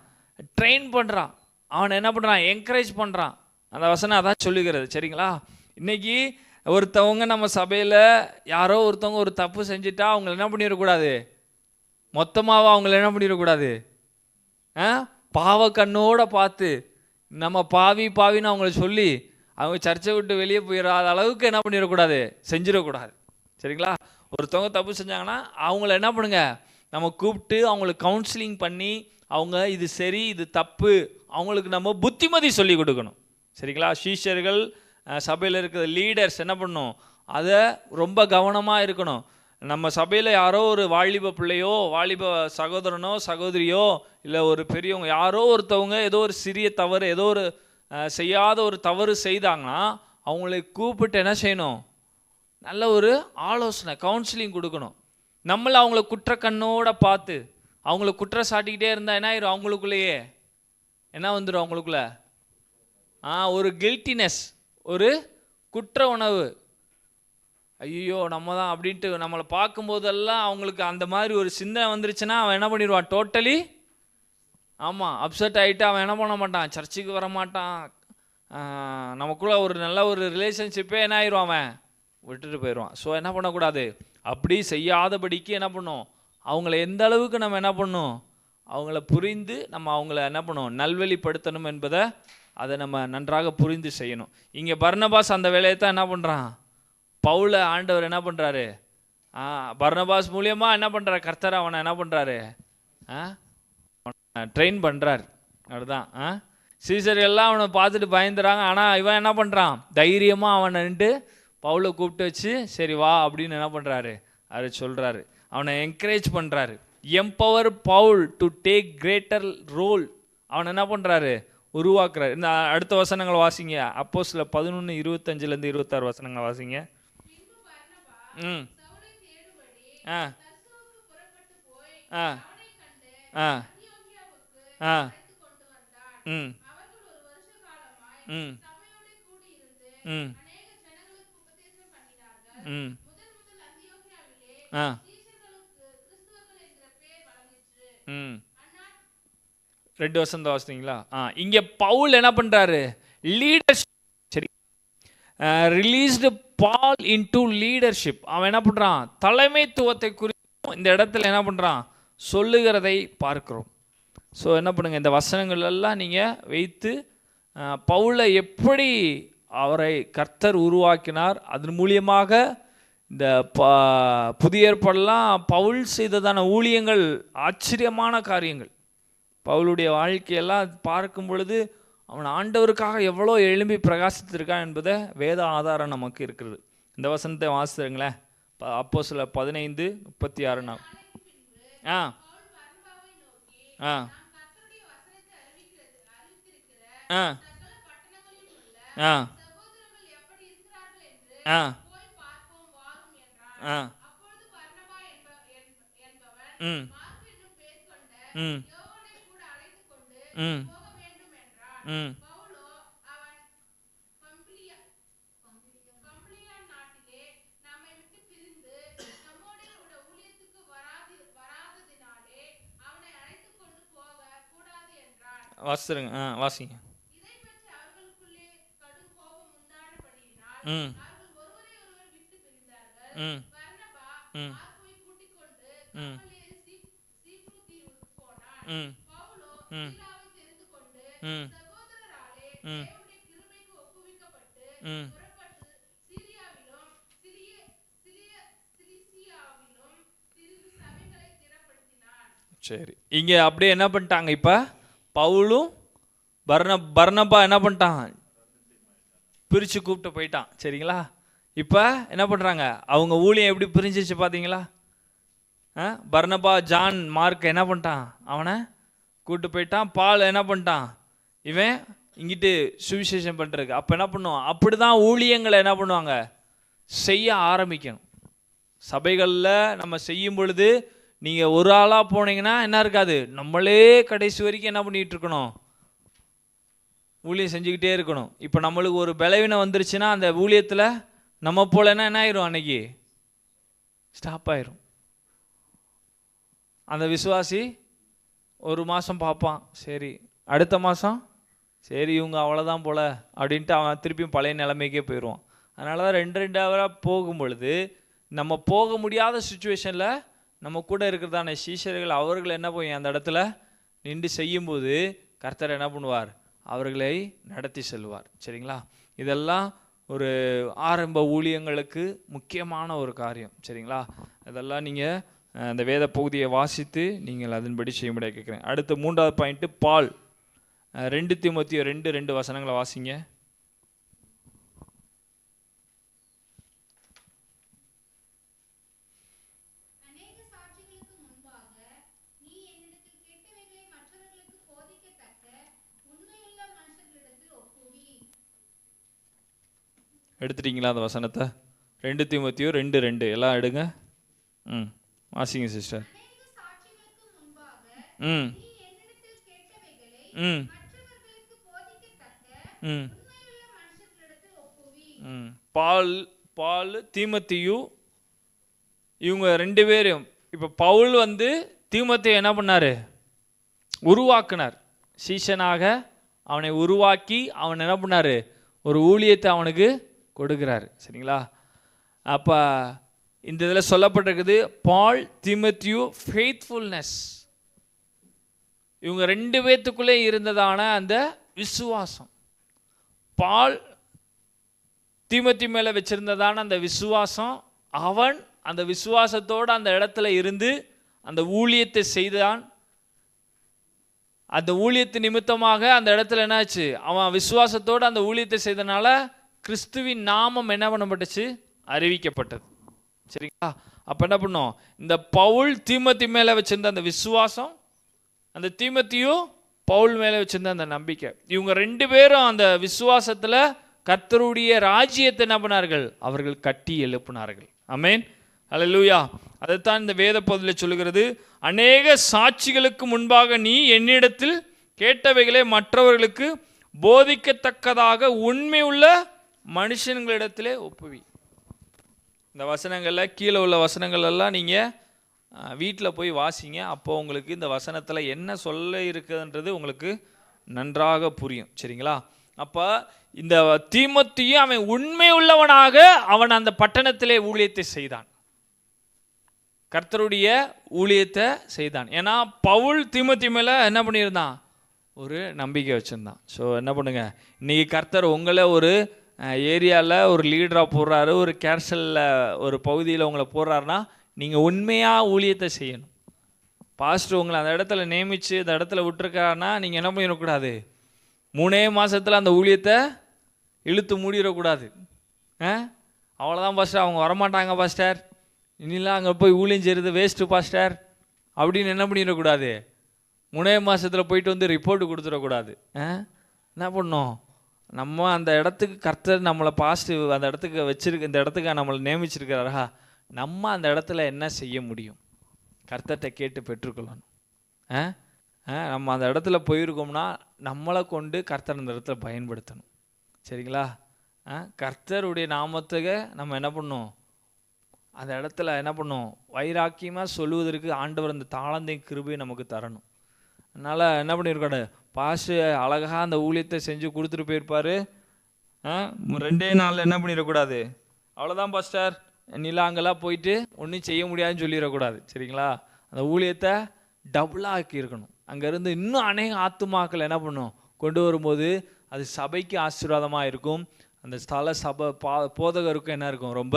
ட்ரெயின் பண்ணுறான், அவனை என்ன பண்ணுறான், என்கரேஜ் பண்ணுறான். அந்த வசனம் அதான் சொல்லுகிறது. சரிங்களா? இன்றைக்கி ஒருத்தவங்க நம்ம சபையில் யாரோ ஒருத்தவங்க ஒரு தப்பு செஞ்சுட்டா அவங்கள என்ன பண்ணிடக்கூடாது, மொத்தமாக அவங்கள என்ன பண்ணிடக்கூடாது, பாவ கண்ணோட பார்த்து நம்ம பாவின்னு அவங்கள சொல்லி அவங்க சர்ச்சை விட்டு வெளியே போயிடாத அளவுக்கு என்ன பண்ணிடக்கூடாது, செஞ்சிடக்கூடாது. சரிங்களா? ஒருத்தவங்க தப்பு செஞ்சாங்கன்னா அவங்கள என்ன பண்ணுங்க, நம்ம கூப்பிட்டு அவங்களுக்கு கவுன்சிலிங் பண்ணி அவங்க இது சரி இது தப்பு அவங்களுக்கு நம்ம புத்திமதி சொல்லி கொடுக்கணும். சரிங்களா? சீஷர்கள் சபையில் இருக்கிற லீடர்ஸ் என்ன பண்ணணும், அதை ரொம்ப கவனமாக இருக்கணும். நம்ம சபையில் யாரோ ஒரு வாலிப பிள்ளையோ வாலிப சகோதரனோ சகோதரியோ இல்லை ஒரு பெரியவங்க யாரோ ஒருத்தவங்க ஏதோ ஒரு சிறிய தவறு ஏதோ ஒரு செய்யாத ஒரு தவறு செய்தாங்கன்னா அவங்களை கூப்பிட்டு என்ன செய்யணும், நல்ல ஒரு ஆலோசனை கவுன்சிலிங் கொடுக்கணும். நம்மளை அவங்கள குற்ற கண்ணோட பார்த்து அவங்கள குற்றம் சாட்டிக்கிட்டே இருந்தால் என்ன ஆயிரும், அவங்களுக்குள்ளேயே என்ன வந்துடும், அவங்களுக்குள்ள ஒரு கில்ட்டினஸ், ஒரு குற்ற உணவு. ஐயோ நம்ம தான் அப்படின்ட்டு நம்மளை பார்க்கும்போதெல்லாம் அவங்களுக்கு அந்த மாதிரி ஒரு சிந்தனை வந்துருச்சுன்னா அவன் என்ன பண்ணிடுவான், டோட்டலி அப்செட் ஆகிட்டு அவன் என்ன பண்ண மாட்டான், சர்ச்சுக்கு வர மாட்டான். நமக்குள்ள ஒரு நல்ல ஒரு ரிலேஷன்ஷிப்பே என்ன ஆயிடுவான், அவன் விட்டுட்டு போயிடுவான். ஸோ என்ன பண்ணக்கூடாது, அப்படி செய்யாதபடிக்கு என்ன பண்ணும், அவங்கள எந்த அளவுக்கு நம்ம என்ன பண்ணணும், அவங்கள புரிந்து நம்ம அவங்கள என்ன பண்ணணும், நல்வழிப்படுத்தணும் என்பதை அதை நம்ம நன்றாக புரிந்து செய்யணும். இங்கே பர்னபாஸ் அந்த வேலையை தான் என்ன பண்ணுறான், பவுல ஆண்டவர் என்ன பண்ணுறாரு, பர்னபாஸ் மூலியமாக என்ன பண்ணுறாரு, கர்த்தர் அவனை என்ன பண்ணுறாரு, ட்ரெயின் பண்ணுறாரு. அதுதான் சீசர் எல்லாம் அவனை பார்த்துட்டு பயந்துறாங்க. ஆனால் இவன் என்ன பண்ணுறான், தைரியமாக அவனை நின்று பவுலை கூப்பிட்டு வச்சு சரி வா அப்படின்னு என்ன பண்ணுறாரு, அது சொல்கிறாரு, அவனை என்கரேஜ் பண்ணுறாரு. Empower Paul to take greater role அவனை என்ன பண்ணுறாரு, உருவாக்குறாரு. இந்த அடுத்த வசனங்களை வாசிங்க, அப்போஸ்தலர் 11:25 26 வசனங்களை வாசிங்க. ரெண்டு வருஷம் தான் வாசித்தீங்களா? இங்க பவுல் என்ன பண்றாரு, லீடர்ஷிப். சரி, ரிலீஸ்டு பால் இன்டு லீடர்ஷிப். அவன் என்ன பண்றான், தலைமைத்துவத்தை குறித்தும் இந்த இடத்துல என்ன பண்றான், சொல்லுகிறதை பார்க்கிறோம். ஸோ என்ன பண்ணுங்க, இந்த வசனங்கள் எல்லாம் நீங்க வைத்து பவுலை எப்படி அவரை கர்த்தர் உருவாக்கினார், அதன் மூலியமாக இந்த புதிய ஏற்பாடெல்லாம் பவுல் செய்ததான ஊழியங்கள் ஆச்சரியமான காரியங்கள். பவுலுடைய வாழ்க்கையெல்லாம் பார்க்கும் பொழுது அவன் ஆண்டவருக்காக எவ்வளோ எழும்பி பிரகாசித்திருக்கான் என்பதை வேத ஆதாரம் நமக்கு இருக்கிறது. இந்த வசனத்தை வாசித்துங்களேன், அப்போஸ்தலர் 15:36. வாசிங்க வாசிங்க. சரி, இங்க அப்படியே என்ன பண்ணிட்டாங்க, இப்ப பவுலும் பர்னபா என்ன பண்ணிட்டான், பிரிச்சு கூப்பிட்டு போயிட்டான். சரிங்களா? இப்ப என்ன பண்றாங்க, அவங்க ஊழியம் எப்படி பிரிஞ்சிச்சு பாத்தீங்களா? பர்னபா ஜான் மார்க் என்ன பண்ணிட்டான், அவனை கூப்பிட்டு போயிட்டான். பால் என்ன பண்ணிட்டான், இவன் இங்கிட்டு சுவிசேஷம் பண்ணுறதுக்கு. அப்போ என்ன பண்ணுவோம், அப்படி தான் ஊழியங்களை என்ன பண்ணுவாங்க, செய்ய ஆரம்பிக்கணும். சபைகளில் நம்ம செய்யும் பொழுது நீங்கள் ஒரு ஆளாக போனீங்கன்னா என்ன இருக்காது, நம்மளே கடைசி வரைக்கும் என்ன பண்ணிகிட்டு இருக்கணும், ஊழியம் செஞ்சுக்கிட்டே இருக்கணும். இப்போ நம்மளுக்கு ஒரு பலவீனம் வந்துருச்சுன்னா அந்த ஊழியத்தில் நம்ம போலன்னா என்ன ஆயிரும், அன்னைக்கு ஸ்டாப் ஆயிரும். அந்த விசுவாசி ஒரு மாதம் பார்ப்பான், சரி அடுத்த மாதம் சரி இவங்க அவ்வளோதான் போல் அப்படின்ட்டு அவன் திருப்பியும் பழைய நிலைமைக்கே போயிடுவான். அதனால தான் 2 ஹவராக போகும் பொழுது நம்ம போக முடியாத சுச்சுவேஷனில் நம்ம கூட இருக்கிறதான சீஷர்கள் அவர்கள் என்ன போய் அந்த இடத்துல நின்று செய்யும்போது கர்த்தர் என்ன பண்ணுவார், அவர்களை நடத்தி செல்வார். சரிங்களா, இதெல்லாம் ஒரு ஆரம்ப ஊழியங்களுக்கு முக்கியமான ஒரு காரியம். சரிங்களா, இதெல்லாம் நீங்கள் அந்த வேத பகுதியை வாசித்து நீங்கள் அதன்படி செய்ய முடியாது கேட்குறேன். அடுத்த 3வது பாயிண்ட்டு பால். 2 தீமோத்தேயு 2:2 வசனங்களை வாசிங்க. எடுத்துட்டீங்களா அந்த வசனத்தை? 2 தீமோத்தேயு 2:2 எல்லாம் எடுங்க. வாசிங்க சிஸ்டர். பால் தீமோத்தேயு இவங்க 2 பேரும், இப்போ பவுல் வந்து தீமோத்தேயு என்ன பண்ணார், உருவாக்குனார். சீஷனாக அவனை உருவாக்கி அவன் என்ன பண்ணார், ஒரு ஊழியத்தை அவனுக்கு கொடுக்குறாரு. சரிங்களா, அப்போ இந்த இதில் சொல்லப்பட்டிருக்குது பால் தீமோத்தேயு ஃபெய்த்ஃபுல்னஸ். இவங்க 2 பேத்துக்குள்ளே இருந்ததான அந்த விசுவாசம், பால் தீமோத்தேயு மேலே வச்சிருந்ததான அந்த விசுவாசம், அவன் அந்த விசுவாசத்தோடு அந்த இடத்துல இருந்து அந்த ஊழியத்தை செய்தான். அந்த ஊழியத்து நிமித்தமாக அந்த இடத்துல என்னாச்சு, அவன் விசுவாசத்தோடு அந்த ஊழியத்தை செய்தனால கிறிஸ்துவின் நாமம் என்ன பண்ணப்பட்டுச்சு, அறிவிக்கப்பட்டது. சரிங்களா, அப்போ என்ன பண்ணோம், இந்த பவுல் தீமோத்தேயு மேலே வச்சிருந்த அந்த விசுவாசம், அந்த தீமோத்தேயு பவுல் மேலே வச்சிருந்த அந்த நம்பிக்கை, இவங்க 2 பேரும் அந்த விசுவாசத்தில் கர்த்தருடைய ராஜ்யத்தை என்ன பண்ணார்கள், அவர்கள் கட்டி எழுப்பினார்கள். ஆமென், அல்லேலூயா. அதைத்தான் இந்த வேத பகுதியில் சொல்லுகிறது, அநேக சாட்சிகளுக்கு முன்பாக நீ என்னிடத்தில் கேட்டவைகளை மற்றவர்களுக்கு போதிக்கத்தக்கதாக உண்மை உள்ள மனுஷங்களிடத்திலே ஒப்புவி. இந்த வசனங்களில் கீழே உள்ள வசனங்கள் எல்லாம் நீங்கள் வீட்டில் போய் வாசிங்க. அப்போ உங்களுக்கு இந்த வசனத்தில் என்ன சொல்ல இருக்குதுன்றது உங்களுக்கு நன்றாக புரியும். சரிங்களா, அப்போ இந்த தீமோத்தேயு அவன் உண்மை உள்ளவனாக அவன் அந்த பட்டணத்திலே ஊழியத்தை செய்தான், கர்த்தருடைய ஊழியத்தை செய்தான். ஏன்னா பவுல் தீமோத்தேயு மேலே என்ன பண்ணியிருந்தான், ஒரு நம்பிக்கை வச்சுருந்தான். ஸோ என்ன பண்ணுங்க, இன்றைக்கி கர்த்தர் உங்களை ஒரு ஏரியாவில் ஒரு லீடராக போடுறாரு, ஒரு கேர்சலில் ஒரு பகுதியில் உங்களை போடுறாருன்னா நீங்கள் உண்மையாக ஊழியத்தை செய்யணும். பாஸ்டர் உங்களை அந்த இடத்துல நியமித்து அந்த இடத்துல விட்டுருக்காருன்னா நீங்கள் என்ன பண்ணிடக்கூடாது, 3 மாதத்தில் அந்த ஊழியத்தை இழுத்து மூடிடக்கூடாது. அவ்வளோதான் பாஸ்டர், அவங்க வரமாட்டாங்க பாஸ்டர், இன்னிலாம் அங்கே போய் ஊழியம் செய்கிறது வேஸ்ட்டு பாஸ்டர் அப்படின்னு என்ன பண்ணிடக்கூடாது, 3 மாதத்தில் போயிட்டு வந்து ரிப்போர்ட்டு கொடுத்துடக்கூடாது. என்ன பண்ணோம், நம்ம அந்த இடத்துக்கு கர்த்தர் நம்மளை பாஸ்ட்டு அந்த இடத்துக்கு வச்சிருக்க, இந்த இடத்துக்கு நம்மளை நியமிச்சிருக்கிறாரா, நம்ம அந்த இடத்துல என்ன செய்ய முடியும், கர்த்தர்கிட்ட கேட்டு பெற்றுக்கொள்ளணும். நம்ம அந்த இடத்துல போயிருக்கோம்னா நம்மளை கொண்டு கர்த்தர் அந்த இடத்துல பயன்படுத்தணும். சரிங்களா, கர்த்தருடைய நாமத்துக்கு நம்ம என்ன பண்ணோம், அந்த இடத்துல என்ன பண்ணோம், வைராக்கியமாக சொல்லுவதற்கு ஆண்டவர் அந்த தாளந்தையும் கிருபையும் நமக்கு தரணும். அதனால் என்ன பண்ணியிருக்காரு, பாஸ்ட் அழகாக அந்த ஊழியத்தை செஞ்சு கொடுத்துட்டு போயிருப்பார். 2 நாளில் என்ன பண்ணிடக்கூடாது, அவ்வளோதான் பாஸ்டர் நிலாங்கெல்லாம் போயிட்டு ஒன்றும் செய்ய முடியாதுன்னு சொல்லிடக்கூடாது. சரிங்களா, அந்த ஊழியத்தை டபுளாக ஆக்கி இருக்கணும். அங்கேருந்து இன்னும் அநேக ஆத்துமாக்கள் என்ன பண்ணும் கொண்டு வரும்போது அது சபைக்கு ஆசீர்வாதமாக இருக்கும். அந்த ஸ்தல சபை போதகருக்கும் என்ன இருக்கும், ரொம்ப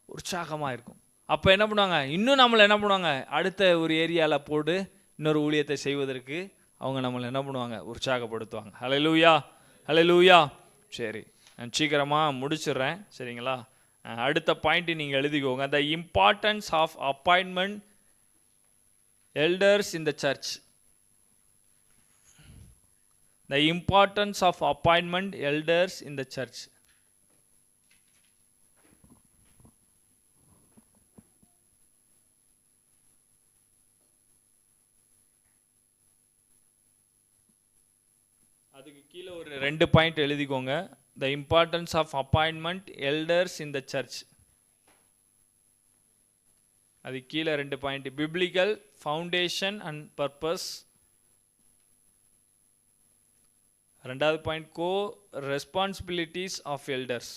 உற்சாகமாக இருக்கும். அப்போ என்ன பண்ணுவாங்க, இன்னும் நம்மளை என்ன பண்ணுவாங்க, அடுத்த ஒரு ஏரியாவில் போட்டு இன்னொரு ஊழியத்தை செய்வதற்கு அவங்க நம்மளை என்ன பண்ணுவாங்க, உற்சாகப்படுத்துவாங்க. ஹல்லேலூயா, ஹல்லேலூயா. சரி, நான் சீக்கிரமாக முடிச்சிடுறேன். சரிங்களா, அடுத்த பாயிண்ட்டு நீங்கள் எழுதிக்கோங்க, the importance of appointment elders in the church. The importance of appointment elders in the church. அதுக்கு கீழே ஒரு 2 பாயிண்ட் எழுதிக்கோங்க. The importance of appointment elders in the church. அது கீழே 2 point. Biblical foundation and purpose. ரெண்டாவது point co-responsibilities of elders.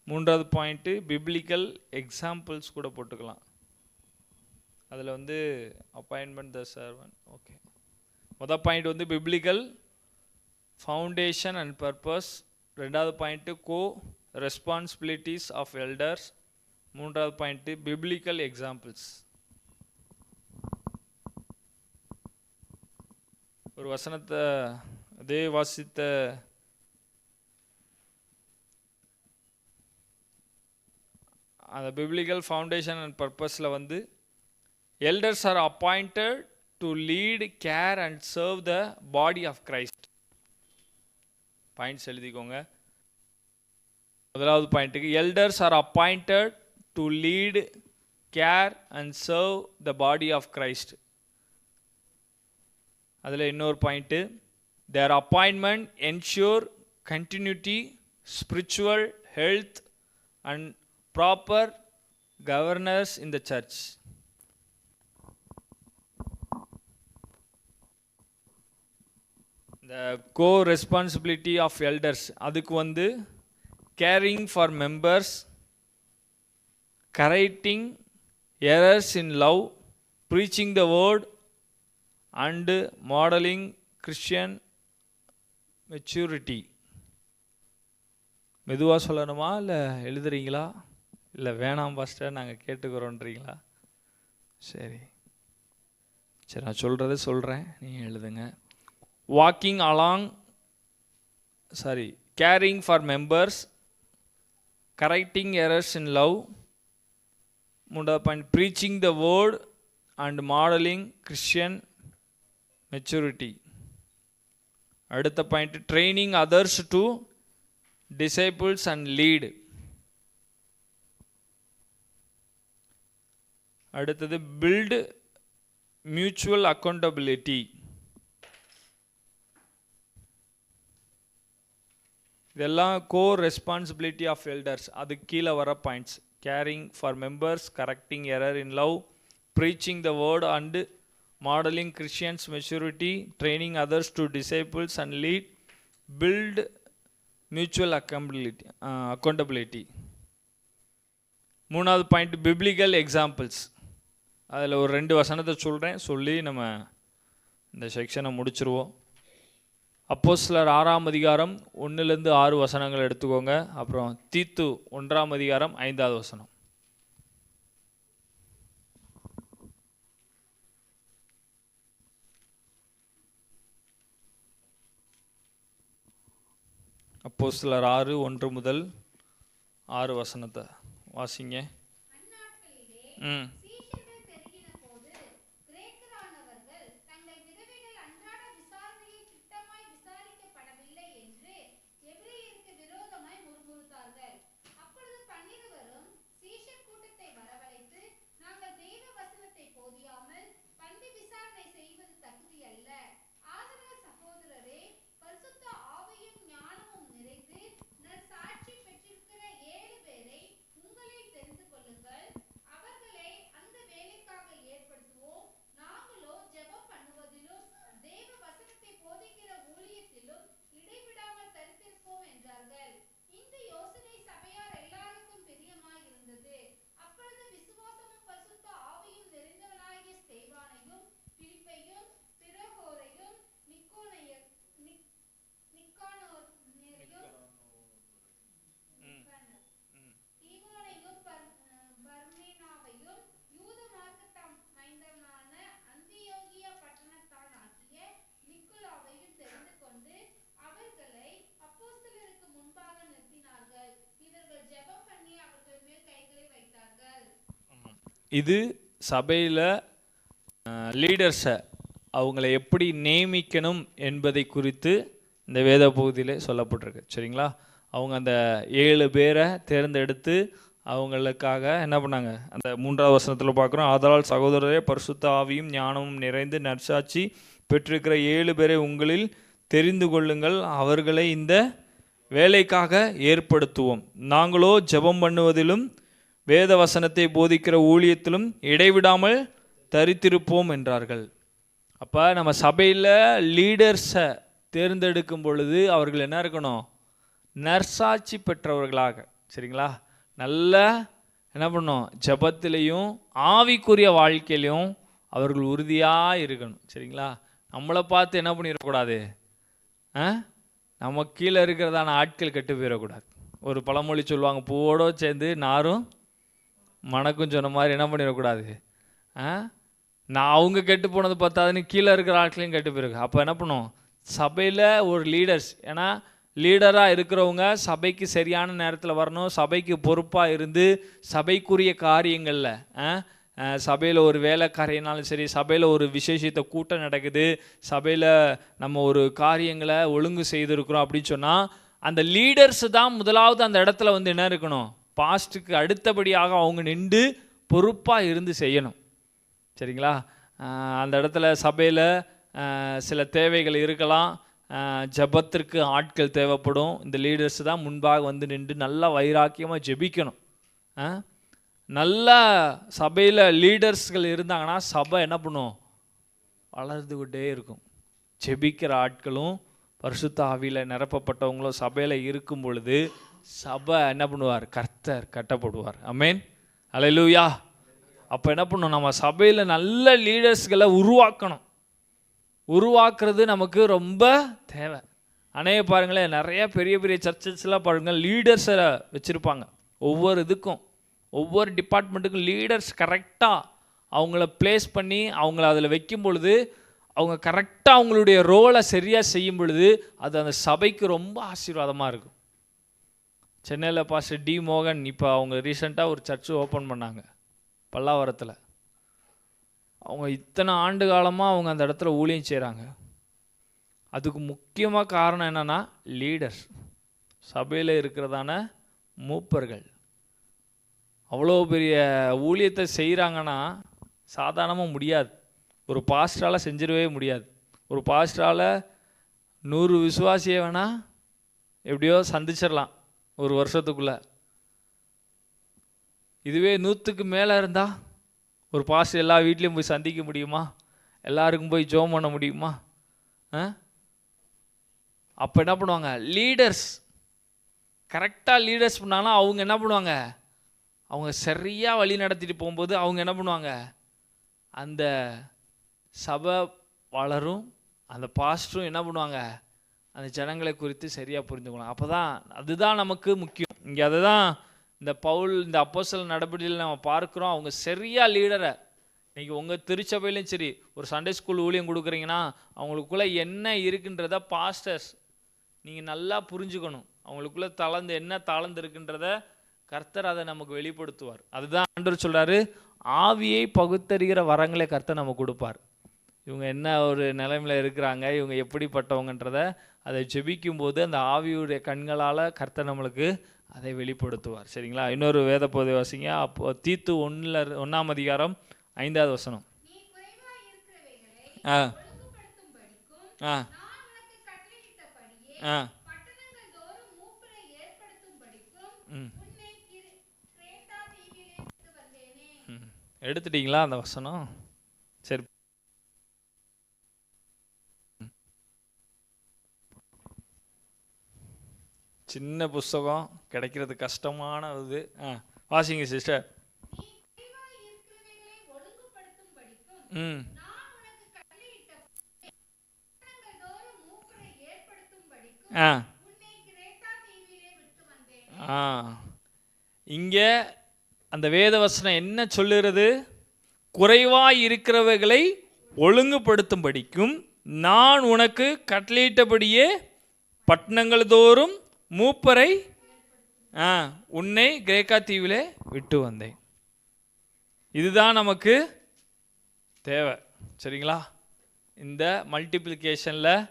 மூன்றாவது point biblical examples கூட போட்டுக்கலாம். அதில் வந்து அப்பாயின்மெண்ட் த சர்வன்ட். ஓகே, மொதல் பாயிண்ட் வந்து பிப்ளிக்கல் ஃபவுண்டேஷன் அண்ட் பர்பஸ். ரெண்டாவது point co-responsibilities of elders. மூன்றாவது பாயிண்ட்டு பிப்ளிக்கல் எக்ஸாம்பிள்ஸ். ஒரு வசனத்தை அதே வாசித்த அந்த பிப்ளிக்கல் ஃபவுண்டேஷன் அண்ட் பர்பஸில் வந்து elders are appointed to lead, care and serve the body of Christ. Points எழுதிக்கோங்க. முதலாவது பாயிண்ட்டுக்கு elders are appointed to lead, care and serve the body of Christ. அதில் இன்னொரு point, their appointment ensure continuity, spiritual health and proper governors in the church. the co-responsibility of elders, அதுக்கு வந்து caring for members, correcting errors in love, preaching the word and modeling Christian maturity. மெதுவாக சொல்லணுமா இல்லை எழுதுறீங்களா? இல்லை வேணாம் pastor நாங்கள் கேட்டுக்கிறோன்றீங்களா? சரி நான் சொல்கிறத சொல்கிறேன், நீங்கள் எழுதுங்க. caring for members, correcting errors in love. மூன்றாவது point preaching the word and modeling Christian maturity. அடுத்த point training others to disciples and lead. அடுத்தது build mutual accountability. இதெல்லாம் கோ ரெஸ்பான்சிபிலிட்டி ஆஃப் எல்டர்ஸ். அதுக்கு கீழே வர points caring for members, correcting error in love, preaching the word and modelling Christians maturity, training others to disciples and lead, build mutual accountability. மூணாவது point biblical examples. அதில் ஒரு 2 வசனத்தை சொல்கிறேன், சொல்லி நம்ம இந்த செக்ஷனை முடிச்சிருவோம். அப்போஸ்தலர் 6ஆம் அதிகாரம் 1 - 6 வசனங்கள் எடுத்துக்கோங்க. அப்புறம் தீத்து 1ஆம் அதிகாரம் 5வது வசனம். அப்போஸ்தலர் 6 1 முதல் 6 வசனத்தை வாசிங்க. இது சபையில் லீடர்ஸை அவங்கள எப்படி நியமிக்கணும் என்பதை குறித்து இந்த வேத பகுதியில் சொல்லப்பட்டிருக்கு. சரிங்களா? அவங்க அந்த 7 பேரை தேர்ந்தெடுத்து அவங்களுக்காக என்ன பண்ணாங்க, அந்த 3வது வசனத்தில் பார்க்குறோம். ஆதலால் சகோதரரே, பரிசுத்த ஆவியும் ஞானமும் நிறைந்து நற்சாட்சி பெற்றிருக்கிற 7 பேரை உங்களில் தெரிந்து கொள்ளுங்கள். அவர்களை இந்த வேலைக்காக ஏற்படுத்துவோம். நாங்களோ ஜெபம் பண்ணுவதிலும் வேத வசனத்தை போதிக்கிற ஊழியத்திலும் இடைவிடாமல் தரித்திருப்போம் என்றார்கள். அப்போ நம்ம சபையில் லீடர்ஸை தேர்ந்தெடுக்கும் பொழுது அவர்கள் என்ன இருக்கணும்? நற்சாட்சி பெற்றவர்களாக. சரிங்களா? நல்ல என்ன பண்ணணும்? ஜபத்திலையும் ஆவிக்குரிய வாழ்க்கையிலையும் அவர்கள் உறுதியாக இருக்கணும். சரிங்களா? நம்மளை பார்த்து என்ன பண்ணிடக்கூடாது, நம்ம கீழே இருக்கிறதான ஆட்கள் கெட்டு போயிடக்கூடாது. ஒரு பழமொழி சொல்லுவாங்க, பூவோடு சேர்ந்து நாரும் மணக்கும் சொன்ன மாதிரி என்ன பண்ணிடக்கூடாது. நான் அவங்க கெட்டு போனது பார்த்தாதுன்னு கீழே இருக்கிற ஆட்களையும் கெட்டு போயிருக்கு. அப்போ என்ன பண்ணும்? சபையில் ஒரு லீடர்ஸ், ஏன்னா லீடராக இருக்கிறவங்க சபைக்கு சரியான நேரத்தில் வரணும். சபைக்கு பொறுப்பாக இருந்து சபைக்குரிய காரியங்களில் சபையில் ஒரு வேலைக்காரையினாலும் சரி, சபையில் ஒரு விசேஷத்தை கூட்டம் நடக்குது, சபையில் நம்ம ஒரு காரியங்களை ஒழுங்கு செய்திருக்கிறோம் அப்படின்னு சொன்னால் அந்த லீடர்ஸ் தான் முதலாவது அந்த இடத்துல வந்து என்ன இருக்கணும்? பாஸ்ட்டுக்கு அடுத்தபடியாக அவங்க நின்று பொறுப்பாக இருந்து செய்யணும். சரிங்களா? அந்த இடத்துல சபையில் சில தேவைகள் இருக்கலாம், ஜபத்திற்கு ஆட்கள் தேவைப்படும். இந்த லீடர்ஸ் தான் முன்பாக வந்து நின்று நல்லா வைராக்கியமாக ஜெபிக்கணும். நல்ல சபையில் லீடர்ஸ்கள் இருந்தாங்கன்னா சபை என்ன பண்ணும்? வளர்ந்துக்கிட்டே இருக்கும். ஜெபிக்கிற ஆட்களும் பரிசுத்த ஆவியில் நிரப்பப்பட்டவங்களும் சபையில் இருக்கும் பொழுது சபை என்ன பண்ணுவார்? கர்த்தர் கட்டப்படுவார். ஆமென், அல்லேலூயா. அப்போ என்ன பண்ணணும்? நம்ம சபையில் நல்ல லீடர்ஸ்களை உருவாக்குறது நமக்கு ரொம்ப தேவை. அநேக பாருங்களேன், நிறைய பெரிய பெரிய சர்ச்சஸ்லாம் பாருங்கள், லீடர்ஸை வச்சுருப்பாங்க. ஒவ்வொரு இதுக்கும் ஒவ்வொரு டிபார்ட்மெண்ட்டுக்கும் லீடர்ஸ் கரெக்டாக அவங்கள பிளேஸ் பண்ணி அவங்கள அதில் வைக்கும் பொழுது அவங்க கரெக்டாக அவங்களுடைய ரோலை சரியாக செய்யும் பொழுது அது அந்த சபைக்கு ரொம்ப ஆசீர்வாதமாக இருக்கும். சென்னையில் பாஸ்டர் டி மோகன் இப்போ அவங்க ரீசெண்டாக ஒரு சர்ச்சு ஓப்பன் பண்ணாங்க பல்லாவரத்தில். அவங்க இத்தனை ஆண்டு காலமாக அவங்க அந்த இடத்துல ஊழியம் செய்கிறாங்க. அதுக்கு முக்கியமாக காரணம் என்னென்னா லீடர்ஸ், சபையில் இருக்கிறதான மூப்பர்கள். அவ்வளோ பெரிய ஊழியத்தை செய்கிறாங்கன்னா சாதாரணமாக முடியாது. ஒரு பாஸ்டரால் செஞ்சிடவே முடியாது. ஒரு பாஸ்டரால் 100 விசுவாசியை வேணால் எப்படியோ சந்திச்சிடலாம் ஒரு வருஷத்துக்குள்ளே. இதுவே 100க்கு மேலே இருந்தால் ஒரு பாஸ்டர் எல்லா வீட்லேயும் போய் சந்திக்க முடியுமா? எல்லாருக்கும் போய் ஜெபம் பண்ண முடியுமா? அப்போ என்ன பண்ணுவாங்க? லீடர்ஸ் கரெக்டாக லீடர்ஸ் பண்ணாங்கன்னா அவங்க என்ன பண்ணுவாங்க? அவங்க சரியாக வழி நடத்திட்டு போகும்போது அவங்க என்ன பண்ணுவாங்க? அந்த சபை வளரும். அந்த பாஸ்டரும் என்ன பண்ணுவாங்க? அந்த ஜனங்களை குறித்து சரியாக புரிஞ்சுக்கணும். அப்போ தான் அதுதான் நமக்கு முக்கியம். இங்கே அதை தான் இந்த பவுல் இந்த அப்போஸ்தலர் நடவடிக்கையில் நம்ம பார்க்குறோம். அவங்க சரியாக லீடரை, இன்றைக்கி உங்கள் திருச்சபையிலையும் சரி, ஒரு சண்டே ஸ்கூல் ஊழியம் கொடுக்குறீங்கன்னா அவங்களுக்குள்ளே என்ன இருக்குன்றத பாஸ்டர்ஸ் நீங்கள் நல்லா புரிஞ்சுக்கணும். அவங்களுக்குள்ளே என்ன தாளந்து இருக்குன்றத கர்த்தர் அதை நமக்கு வெளிப்படுத்துவார். அதுதான் ஆண்டவர் சொல்கிறாரு, ஆவியை பகுத்தறிகிற வரங்களை கர்த்தர் நமக்கு கொடுப்பார். இவங்க என்ன ஒரு நிலைமையில் இருக்கிறாங்க, இவங்க எப்படிப்பட்டவங்கன்றத அதை ஜெபிக்கும் போது அந்த ஆவியுடைய கண்களால் கர்த்தர் நம்மளுக்கு அதை வெளிப்படுத்துவார். சரிங்களா? இன்னொரு வேத பகுதி வாசிங்க. அப்போ தீத்து 1ஆம் அதிகாரம் 5வது வசனம். எடுத்துட்டீங்களா அந்த வசனம்? சரி, சின்ன புஸ்தகம் கிடைக்கிறது கஷ்டமான இது. வாசிங்க சிஸ்டர். இங்கே அந்த வேதவசனம் என்ன சொல்லுகிறது? குறைவாய் இருக்கிறவைகளை ஒழுங்குபடுத்தும்படிக்கும் நான் உனக்கு கட்டளையிட்டபடியே பட்டணங்கள் தோறும் மூப்பரை உன்னை கிரேக்கா தீவிலே விட்டு வந்தேன். இதுதான் நமக்கு தேவை. சரிங்களா? இந்த மல்டிப்ளிகேஷனில்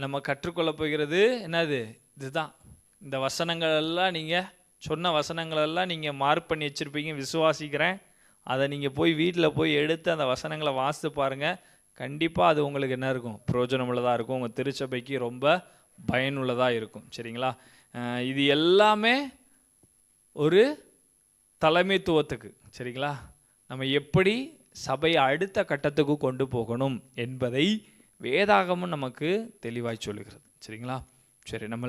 நம்ம கற்றுக்கொள்ள போகிறது என்னது? இதுதான். இந்த வசனங்கள் எல்லாம் நீங்கள் சொன்ன வசனங்களெல்லாம் நீங்கள் மார்க் பண்ணி வச்சுருப்பீங்க விசுவாசிக்கிறேன். அதை நீங்கள் போய் வீட்டில் போய் எடுத்து அந்த வசனங்களை வாசித்து பாருங்கள். கண்டிப்பாக அது உங்களுக்கு என்ன இருக்கும்? பிரயோஜனமுள்ளதாக இருக்கும். உங்கள் திருச்சபைக்கு ரொம்ப பயனுள்ளதாக இருக்கும். சரிங்களா? இது எல்லாமே ஒரு தலைமைத்துவத்துக்கு. சரிங்களா? நம்ம எப்படி சபையை அடுத்த கட்டத்துக்கு கொண்டு போகணும் என்பதை வேதாகமும் நமக்கு தெளிவாய் சொல்லுகிறது. சரிங்களா? சரி, நம்ம